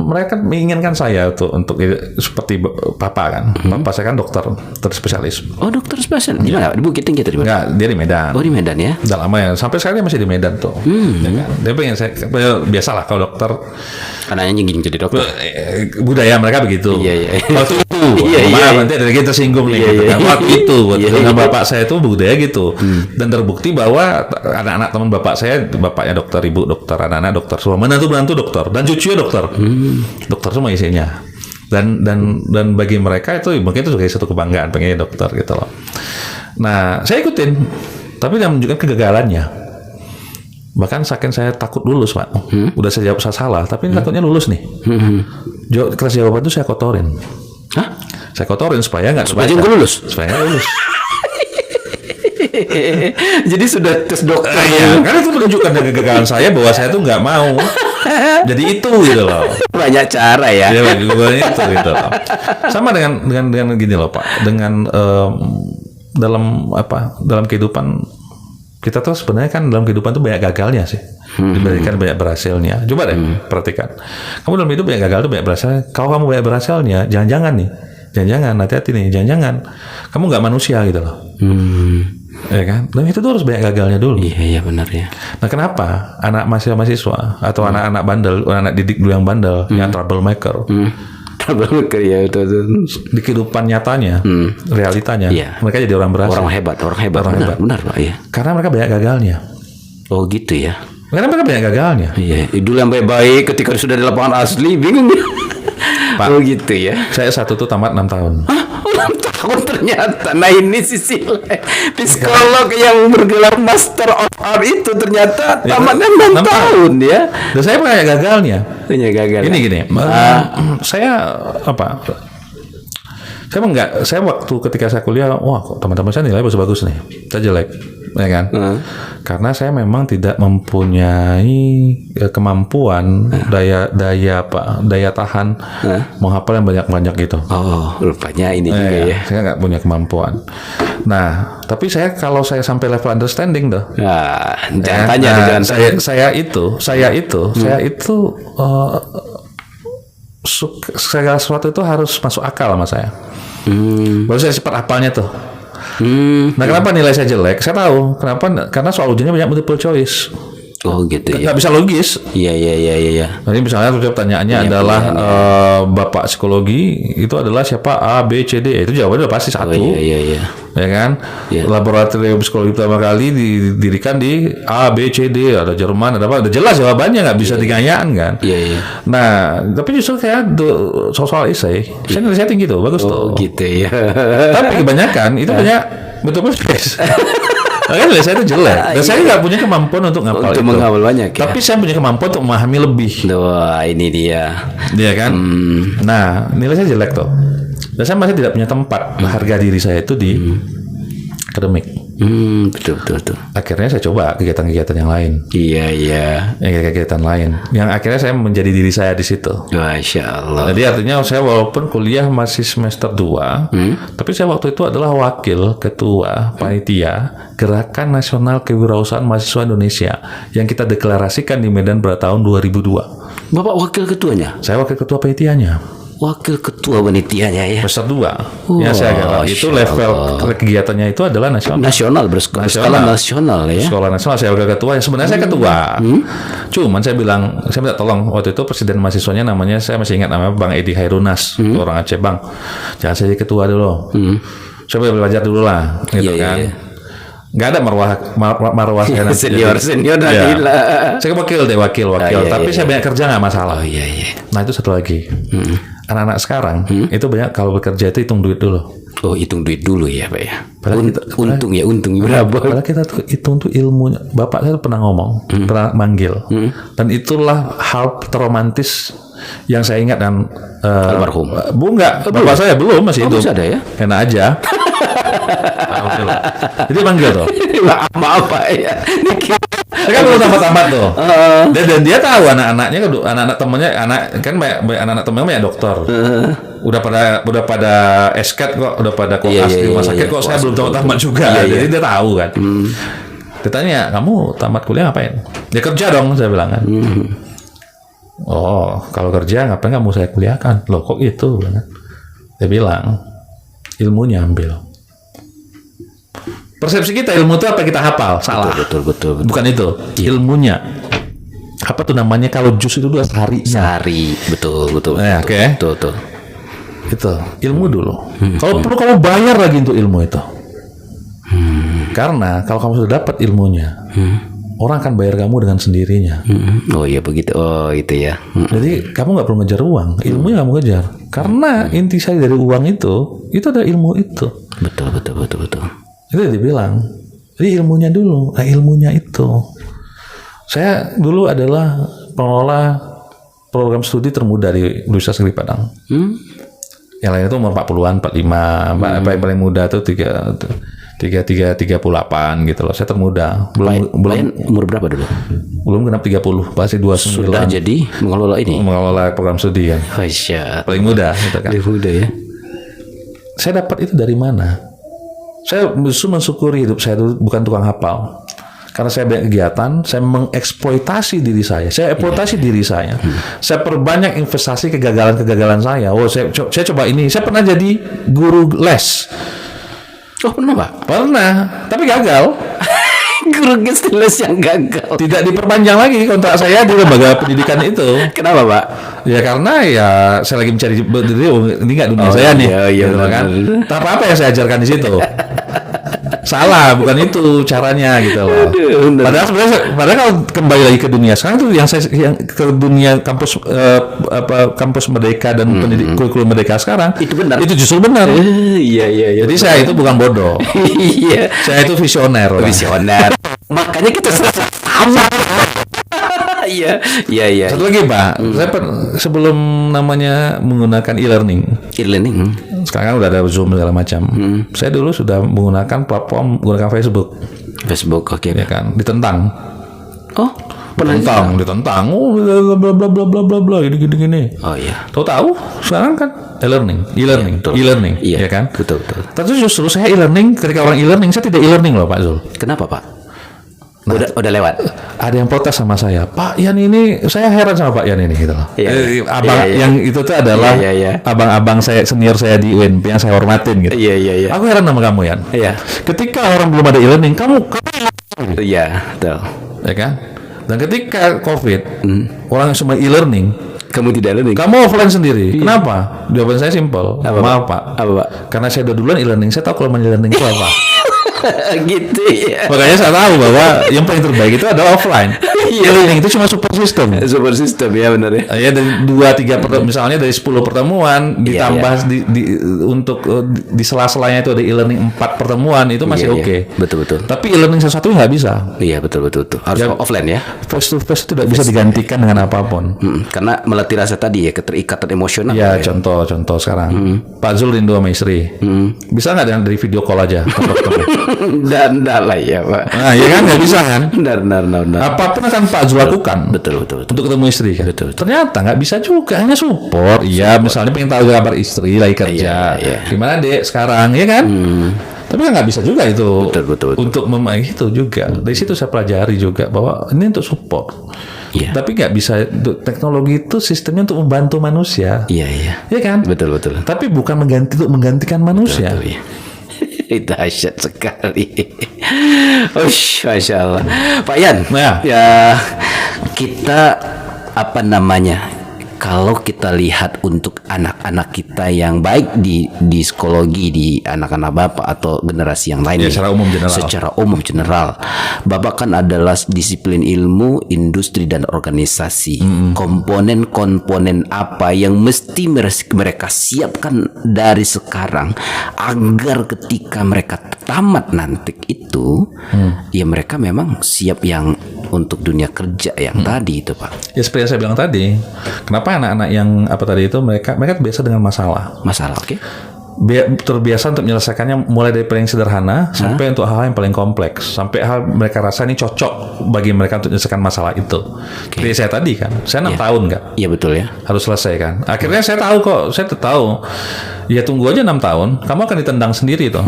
mereka menginginkan saya untuk seperti papa kan. Papa saya kan dokter spesialis. Oh, dokter spesialis. Di mana? Di Bukit Tinggi atau di mana? Enggak, dia di Medan. Oh, di Medan ya. Udah lama ya. Sampai sekarang dia masih di Medan tuh. Ya kan? Dia pengen saya biasalah kalau dokter. Anaknya ingin jadi dokter. Budaya mereka begitu. Iya. Waktu itu. Iya. Nanti ada kita tersinggung nih. Gitu kan. Waktu itu. Dengan bapak saya itu budaya gitu. Dan terbukti bahwa anak-anak teman bapak saya, bapaknya dokter, ibu dokter, anak-anak dokter. Semua menantu dokter. Dan cucunya dokter. Dokter semua isinya. Dan bagi mereka itu mungkin itu sebagai satu kebanggaan pengen dokter gitu loh. Nah, saya ikutin. Tapi dia menunjukkan kegagalannya. Bahkan saking saya takut lulus, Pak. Udah saya jawab salah, tapi ini takutnya lulus nih. Kelas jawaban itu saya kotorin. Hah? Saya kotorin supaya nggak Supaya nggak lulus. Supaya nggak lulus. Jadi sudah tes dokter. Iya, karena itu menunjukkan dengan kegagalan saya bahwa saya tuh nggak mau. Jadi itu gitu loh. Banyak cara ya. Ya, itu gitu loh. Sama dengan gini loh, Pak. Dengan dalam kehidupan kita tuh sebenarnya kan dalam kehidupan tuh banyak gagalnya sih, diberikan banyak berhasilnya. Coba deh perhatikan, kamu dalam hidup banyak gagal tuh banyak berhasil. Kalau kamu banyak berhasilnya, jangan-jangan hati-hati nih, jangan kamu nggak manusia gitu loh, ya kan? Dan itu tuh harus banyak gagalnya dulu. Iya benar ya. Nah kenapa anak mahasiswa atau anak-anak bandel, anak didik dulu yang bandel, yang troublemaker, ya itu. di kehidupan nyatanya, realitanya, mereka jadi orang berhasil. Orang hebat. Benar Pak ya. Karena mereka banyak gagalnya. Oh gitu ya. Karena mereka banyak gagalnya. Iya. Dulu yang baik ketika sudah di lapangan asli bingung. Pak, oh gitu ya. Saya satu tuh tamat 6 tahun. Hah? 6 tahun ternyata. Nah ini sisi psikolog yang bergelar Master of Art itu ternyata tamatnya 6 tahun ya. Dan saya banyak gagalnya. Banyak gagal. Ini gini. Saya saya waktu ketika saya kuliah, wah kok teman-teman saya nilai bagus-bagus nih, saya jelek, ya kan? Karena saya memang tidak mempunyai kemampuan daya tahan menghafal yang banyak-banyak gitu. Oh, rupanya ini juga ya. Saya nggak punya kemampuan. Nah, tapi kalau saya sampai level understanding tuh, jangan tanya. Saya itu segala sesuatu itu harus masuk akal sama saya. Baru saya cepat hafalnya tuh. Nah, kenapa nilai saya jelek? Saya tahu kenapa. Karena soal ujiannya banyak multiple choice. Oh gitu ya. Nggak bisa logis. Iya. Jadi misalnya pertanyaannya adalah bapak psikologi itu adalah siapa, A, B, C, D. Itu jawabannya udah pasti satu. Iya. Ya kan? Laboratorium psikologi pertama kali didirikan di A, B, C, D. Ada Jerman, ada apa? Udah jelas jawabannya, nggak bisa digayaan kan? Iya. Nah, tapi justru kayak soal esai, saya nilai saya tinggi tuh, bagus tuh. Oh gitu ya. Tapi kebanyakan itu banyak betul-betul space. Makanya nilai saya itu jelek. Dan saya nggak punya kemampuan untuk ngapal itu. Menghafal banyak ya? Tapi saya punya kemampuan untuk memahami lebih. Wah, ini dia. Iya kan? Nah, nilai saya jelek tuh. Dan saya masih tidak punya tempat harga diri saya itu di akademik. Betul. Akhirnya saya coba kegiatan-kegiatan yang lain. Iya. Kegiatan lain. Yang akhirnya saya menjadi diri saya di situ. Masya Allah. Jadi artinya saya walaupun kuliah masih semester 2, tapi saya waktu itu adalah wakil ketua panitia Gerakan Nasional Kewirausahaan Mahasiswa Indonesia yang kita deklarasikan di Medan pada tahun 2002. Bapak wakil ketuanya? Saya wakil ketua panitianya. wakil ketua panitianya ya. Semester 2. Ya saya agak itu level kegiatannya itu adalah nasional. Nasional berskala nasional ya. Sekolah nasional saya wakil ketua. Sebenarnya saya ketua. Cuman saya bilang, saya minta tolong waktu itu presiden mahasiswanya namanya saya masih ingat namanya Bang Edi Hairunas, orang Aceh. Bang, jangan saya jadi ketua dulu. Saya belajar dulu lah, gitu kan. Iya. Nggak ada marwah saya nanti senior ya. Saya wakil tapi saya banyak kerja nggak masalah. Nah itu satu lagi, anak-anak sekarang itu banyak kalau bekerja itu hitung duit dulu. Hitung duit dulu ya Pak ya. Untung berapa? Padahal kita tuh hitung tuh ilmunya. Bapak saya tuh pernah ngomong, pernah manggil, dan itulah hal terromantis yang saya ingat dan almarhum. Bapak saya belum masih hidup. Masih ada ya? Enak aja. Jadi manggil tuh. Maaf Pak ya. Kan belum tamat tuh. Dan dia tahu anak-anak temennya, anak-anak temennya banyak dokter. Udah pada esket kok, udah pada koas di rumah sakit kok. Saya belum tamat juga. Jadi dia tahu kan. Dia tanya, kamu tamat kuliah ngapain? Ya kerja dong, saya bilang kan. Oh, kalau kerja ngapain kamu saya kuliahkan? Loh kok itu? Dia bilang, ilmunya ambil. Persepsi kita ilmu itu apa kita hafal? Salah. Betul. Bukan itu. Ilmunya. Apa tuh namanya kalau jus itu dua sehari. Betul. Ya, oke. Betul. Itu ilmu dulu. Kalau perlu kamu bayar lagi untuk ilmu itu. Karena kalau kamu sudah dapat ilmunya, orang akan bayar kamu dengan sendirinya. Oh iya begitu. Oh itu ya. Jadi kamu nggak perlu ngejar uang, ilmunya kamu kejar. Karena inti saya dari uang itu adalah ilmu itu. Betul. Itu dibilang. Jadi ilmunya dulu. Nah ilmunya itu. Saya dulu adalah pengelola program studi termuda di Universitas Negeri Padang. Yang lain itu umur 40-an, 45. Paling muda tuh 38 gitu loh. Saya termuda. Belum umur berapa dulu? Belum genap 30, pasti 29. Sudah jadi mengelola program studi kan. Paling muda gitu kan. Paling muda ya. Saya dapat itu dari mana? Saya justru mensyukuri hidup saya itu bukan tukang hafal. Karena saya banyak kegiatan, saya mengeksploitasi diri saya. Saya eksploitasi diri saya. Saya perbanyak investasi kegagalan-kegagalan saya. Saya coba ini. Saya pernah jadi guru les. Oh pernah Pak? Pernah, tapi gagal. Guru les yang gagal. Tidak diperpanjang lagi kontrak saya di lembaga pendidikan itu. Kenapa Pak? Ya karena ya saya lagi mencari diri. Ini nggak dunia saya nih. Iya gitu kan. Tapi apa yang saya ajarkan di situ? Salah, bukan itu caranya gitu loh. Padahal kalau kembali lagi ke dunia sekarang tuh yang ke dunia kampus kampus Merdeka dan kurikulum Merdeka sekarang itu benar. Itu justru benar. Iya. Jadi saya itu bukan bodoh. Iya. Saya itu visioner. Makanya kita sama. Iya. Satu lagi Pak, saya sebelum namanya menggunakan e-learning. Sekarang udah ada Zoom segala macam. Saya dulu sudah menggunakan platform menggunakan Facebook. Oke. Ya kan, ditentang. Oh, ditentang. Oh, bla bla gini. Oh iya. Tahu sekarang kan e-learning, iya ya kan? Betul. Tapi justru saya e-learning, ketika orang e-learning saya tidak e-learning loh Pak Zul. Kenapa Pak? Udah lewat. Ada yang protes sama saya, Pak Yan ini, saya heran sama Pak Yan ini gitu loh. Yang itu tuh adalah abang-abang saya, senior saya di UNP yang saya hormatin gitu. Iya. Aku heran sama kamu Yan. Iya. Ketika orang belum ada e-learning, kamu iya, betul. Ya kan? Dan ketika COVID, orang semua e-learning, kamu tidak learning. Kamu offline sendiri. Kenapa? Jawaban saya simpel. Maaf Pak. Apa Pak? Karena saya udah duluan e-learning, saya tahu kalau e-learning itu apa. Gitu ya. Makanya saya tahu bahwa yang paling terbaik itu adalah offline. E-learning itu cuma support system ya benar ya. Ya dari 2-3 misalnya dari 10 pertemuan ditambah untuk di sela-selanya itu ada e-learning 4 pertemuan itu masih oke. Betul. Tapi e-learning satu nggak bisa. Iya betul. Harus offline ya. Face to face itu tidak bisa digantikan dengan apapun. Karena melatih rasa tadi ya, keterikatan emosional. Ya contoh sekarang. Pak Zul rindu sama istri. Bisa nggak dari video call aja? Dan lah ya Pak. Nah ya kan nggak bisa kan? Benar. Apapun akan Pak Zul lakukan. Betul. Untuk ketemu istri kan. Betul. Ternyata nggak bisa juga, hanya support. Iya misalnya pengen tahu kabar istri lagi kerja. Iya. Gimana Dek sekarang ya kan? Tapi kan nggak bisa juga itu Betul. untuk itu juga. Dari situ saya pelajari juga bahwa ini untuk support. Iya. Tapi nggak bisa, teknologi itu sistemnya untuk membantu manusia. Iya. Iya kan? Betul. Tapi bukan untuk menggantikan manusia. Betul, iya. Dahsyat sekali. Ush, Masya Allah. Pak Yan, ya kita apa namanya? Kalau kita lihat untuk anak-anak kita yang baik di psikologi, di anak-anak Bapak atau generasi yang lain, Ya, secara umum general. Bapak kan adalah disiplin ilmu, industri dan organisasi. Komponen-komponen apa yang mesti mereka siapkan dari sekarang agar ketika mereka tamat nanti itu, ya mereka memang siap yang untuk dunia kerja yang tadi itu, Pak. Ya seperti yang saya bilang tadi, kenapa anak-anak yang apa tadi itu mereka biasa dengan masalah, Oke. terbiasa untuk menyelesaikannya mulai dari paling sederhana sampai untuk hal-hal yang paling kompleks, sampai hal mereka rasa ini cocok bagi mereka untuk menyelesaikan masalah itu. Seperti saya tadi kan, saya 6 tahun nggak? Iya betul ya. Harus selesai kan. Akhirnya saya tahu kok, saya tahu. Ya tunggu aja 6 tahun, kamu akan ditendang sendiri toh.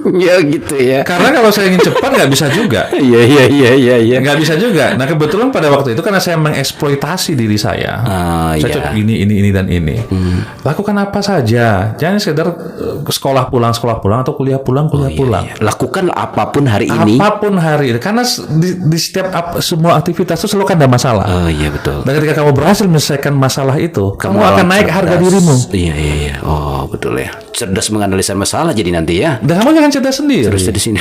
Ya gitu ya. Karena kalau saya ingin cepat nggak bisa juga. Iya. Nggak bisa juga. Nah kebetulan pada waktu itu karena saya mengeksploitasi diri saya. Saya coba ini dan ini. Lakukan apa saja. Jangan sekedar sekolah pulang atau kuliah pulang. Iya. Lakukan apapun hari ini. Apapun hari ini. Karena di setiap semua aktivitas itu selalu kan ada masalah. Oh iya betul. Dan ketika kamu berhasil menyelesaikan masalah itu, kamu akan naik harga dirimu. Iya. Oh betul ya. Cerdas menganalisa masalah jadi nanti ya. Dan kamu jangan cerdas sendiri. Terus di sini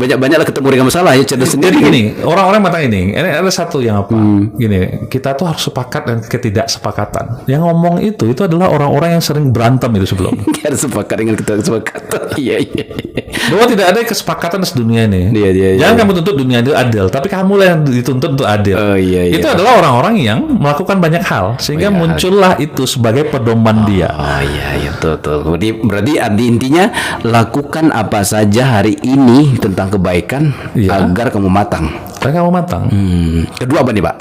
banyak-banyaklah ketemu dengan masalah ya, cerdas sendiri. Jadi gini, orang-orang matang ini ada satu yang apa? Gini, kita tuh harus sepakat dan ketidaksepakatan. Yang ngomong itu adalah orang-orang yang sering berantem itu sebelum. Harus sepakat dengan ketidaksepakatan. Iya. Bahwa tidak ada kesepakatan sedunia ini. Iya. Jangan kamu tuntut dunia itu adil, tapi kamu lah yang dituntut untuk adil. Oh iya. Itu adalah orang-orang yang melakukan banyak hal sehingga muncullah itu sebagai pedoman dia. Oh iya betul. Berarti intinya lakukan apa saja hari ini tentang kebaikan agar kamu matang. Kedua apa nih, Pak?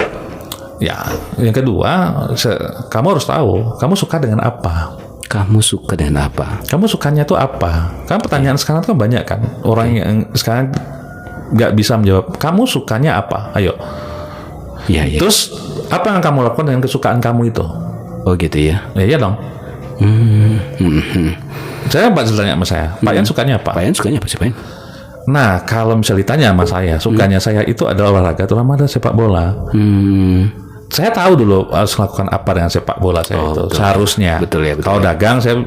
Ya, yang kedua, kamu harus tahu kamu suka dengan apa. Kamu suka dengan apa? Kamu sukanya tuh apa? Kan pertanyaan sekarang tuh banyak kan orang yang sekarang nggak bisa menjawab. Kamu sukanya apa? Ayo. Iya. Terus apa yang kamu lakukan dengan kesukaan kamu itu? Oh gitu ya? Iya dong. Saya tanya sama saya, Pak Yan sukanya apa? Pak Yan sukanya apa sih, Pak Yan? Nah, kalau misalnya ditanya sama saya, sukanya saya itu adalah olahraga, terutama ada sepak bola. Saya tahu dulu harus melakukan apa dengan sepak bola saya itu. Betul. Seharusnya. Betul. Kalau dagang, saya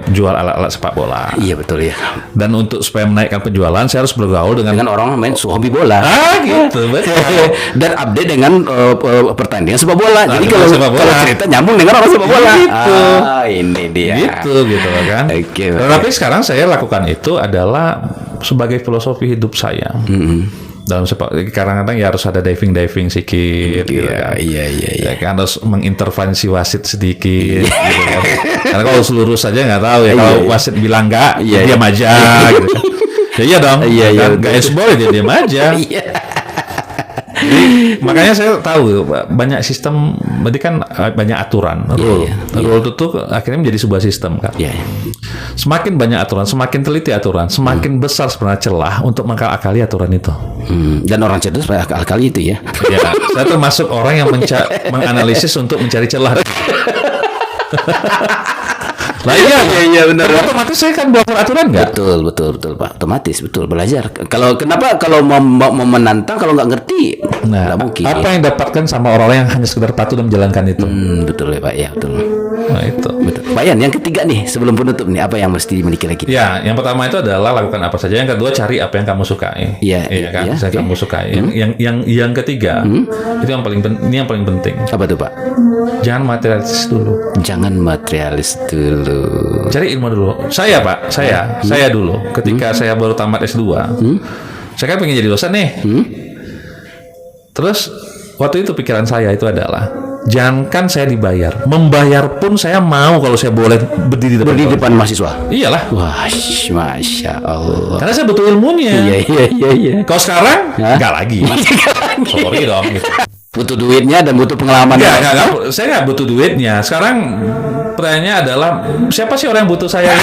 jual alat-alat sepak bola. Iya betul ya. Dan untuk supaya menaikkan penjualan, saya harus bergaul dengan orang main hobi bola. Gitu, betul. Dan update dengan pertandingan sepak bola. Jadi kalau cerita nyambung dengan orang sepak bola. Gitu. Ini dia. Gitu kan. Oke. Tapi sekarang saya lakukan itu adalah sebagai filosofi hidup saya. Dalam kadang-kadang ya harus ada diving sedikit gitu kan. Iya. Ya kan harus mengintervensi wasit sedikit gitu kan. Karena kalau lurus saja nggak tahu ya, kalau wasit bilang nggak, diam aja gitu kan. Ya iya dong. Iya. Nggak boleh dia diam aja. Jadi, makanya saya tahu banyak sistem, berarti kan banyak aturan, rule itu tuh akhirnya menjadi sebuah sistem kan. Semakin banyak aturan, semakin teliti aturan, semakin besar sebenarnya celah untuk mengakali aturan itu. Dan orang cerdas akal-akali itu ya. Ya, saya termasuk orang yang menganalisis untuk mencari celah. Lah iya benar. Otomatis saya kan buat aturan nggak? Betul Pak. Otomatis betul belajar. Kalau mau menantang kalau nggak ngerti, nggak mungkin. Apa yang dapatkan sama orang-orang yang hanya sekedar patuh dan menjalankan itu? Betul ya Pak ya betul. Nah itu. Betul. Pak Yan, yang ketiga nih sebelum penutup nih apa yang mesti dimiliki lagi? Ya, yang pertama itu adalah lakukan apa saja. Yang kedua cari apa yang kamu sukai. Iya kan? Kamu sukai. Yang ketiga itu yang paling penting. Apa tuh Pak? Jangan materialis dulu. Cari ilmu dulu. Saya dulu ketika saya baru tamat S2, saya kan pengen jadi dosen nih. Terus waktu itu pikiran saya itu adalah jangankan saya dibayar, membayar pun saya mau kalau saya boleh berdiri di depan mahasiswa. Iyalah. Wah, masya Allah. Karena saya butuh ilmunya. Iya. Kalau sekarang nggak lagi. Sorry dong. Gitu. Butuh duitnya dan butuh pengalaman. Saya nggak butuh duitnya. Sekarang pertanyaannya adalah siapa sih orang yang butuh saya?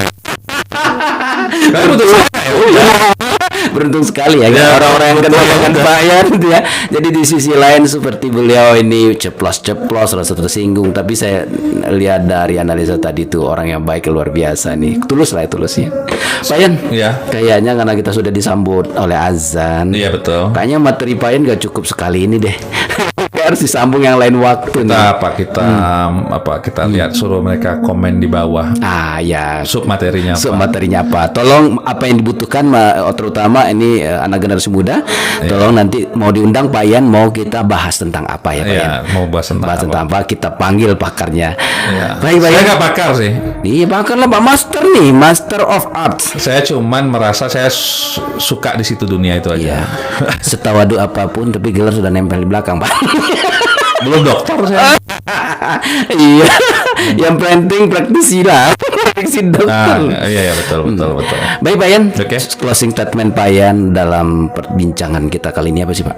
Karena butuh saya, ya udah. Beruntung sekali ya, Ya, orang-orang yang kenal betul, dengan ya. Pak Yan gitu ya. Jadi di sisi lain seperti beliau ini ceplos-ceplos, rasa tersinggung. Tapi saya lihat dari analisa tadi itu orang yang baik luar biasa nih. Tulus lah, tulus ya. Pak Yan, Ya. kayaknya karena kita sudah disambut oleh azan. Iya betul. Kayaknya materi Pak Yan gak cukup sekali ini deh. Harus disambung yang lain waktu nih. Kita lihat suruh mereka komen di bawah Ah ya, sub materinya apa. materinya apa? Tolong apa yang dibutuhkan terutama ini anak generasi muda. Tolong nanti mau diundang Pak Yan, mau kita bahas tentang apa ya Pak Yan? Iya, mau bahas tentang apa. apa? Kita panggil pakarnya. Iya. Baik, Pak Saya Yan. nggak pakar sih. Iya pakar lah Pak Master nih, Master of Arts. Saya cuman merasa saya suka di situ dunia itu Iya. aja. Setawadu apapun tapi gelar sudah nempel di belakang Pak. Belum dokter saya. Iya. Yang penting praktisi lah. Praktisi dokter. Iya betul. Baik Pak Yan, Oke. closing statement Pak Yan dalam perbincangan kita kali ini apa sih Pak?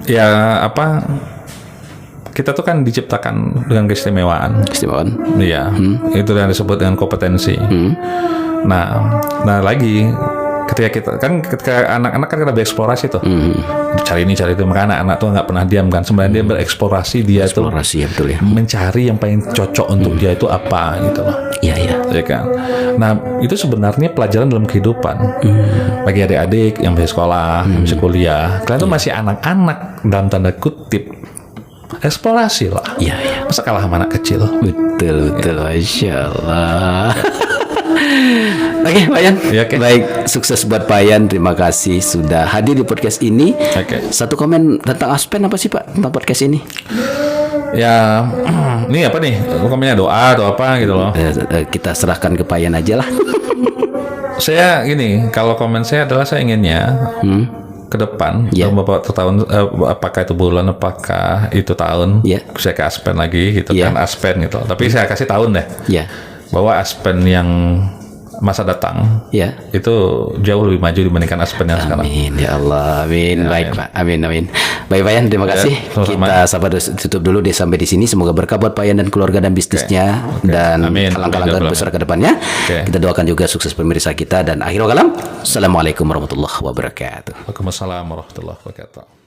Ya kita tuh kan diciptakan dengan keistimewaan. Keistimewaan. Iya, itu yang disebut dengan kompetensi. Nah lagi ketika anak-anak kan kita bereksplorasi tuh, cari ini cari itu, maka anak-anak tuh nggak pernah diam kan. Sebenarnya dia bereksplorasi, dia tuh Eksplorasi ya betul ya. mencari yang paling cocok untuk dia itu apa gitu loh. Iya iya. Ya kan. Nah itu sebenarnya pelajaran dalam kehidupan. Bagi adik-adik yang masih sekolah, yang masih kuliah, kalian tuh masih anak-anak dalam tanda kutip. Eksplorasi lah. Iya iya. Masa kalah sama anak kecil? Betul, Masya Allah. Oke, Pak Yan. Ya, oke. Baik, sukses buat Pak Yan. Terima kasih sudah hadir di podcast ini. Oke. Satu komen tentang Aspen apa sih Pak tentang podcast ini? Ya, ini apa nih? Komennya doa atau apa gitu loh. Kita serahkan ke Pak Yan aja lah. Saya gini, kalau komen saya adalah saya inginnya ke depan, Ya. dalam beberapa tahun, apakah itu bulan, apakah itu tahun, Ya. saya ke Aspen lagi gitu Ya. kan, Aspen gitu. Tapi saya kasih tahun deh, Ya, bahwa Aspen yang masa datang ya. itu jauh lebih maju dibandingkan Aspen yang sekarang. Amin ya Allah, amin. Baik Pak, amin. Baik Pak Yan, terima kasih. sama-sama. Kita sabar tutup dulu deh sampai di sini. Semoga berkah buat Pak Yan dan keluarga dan bisnisnya dan Amin. langkah-langkah Amin. besar ke depannya. Oke. Kita doakan juga sukses pemirsa kita dan akhirul kalam. Assalamualaikum warahmatullahi wabarakatuh. Waalaikumsalam warahmatullahi wabarakatuh.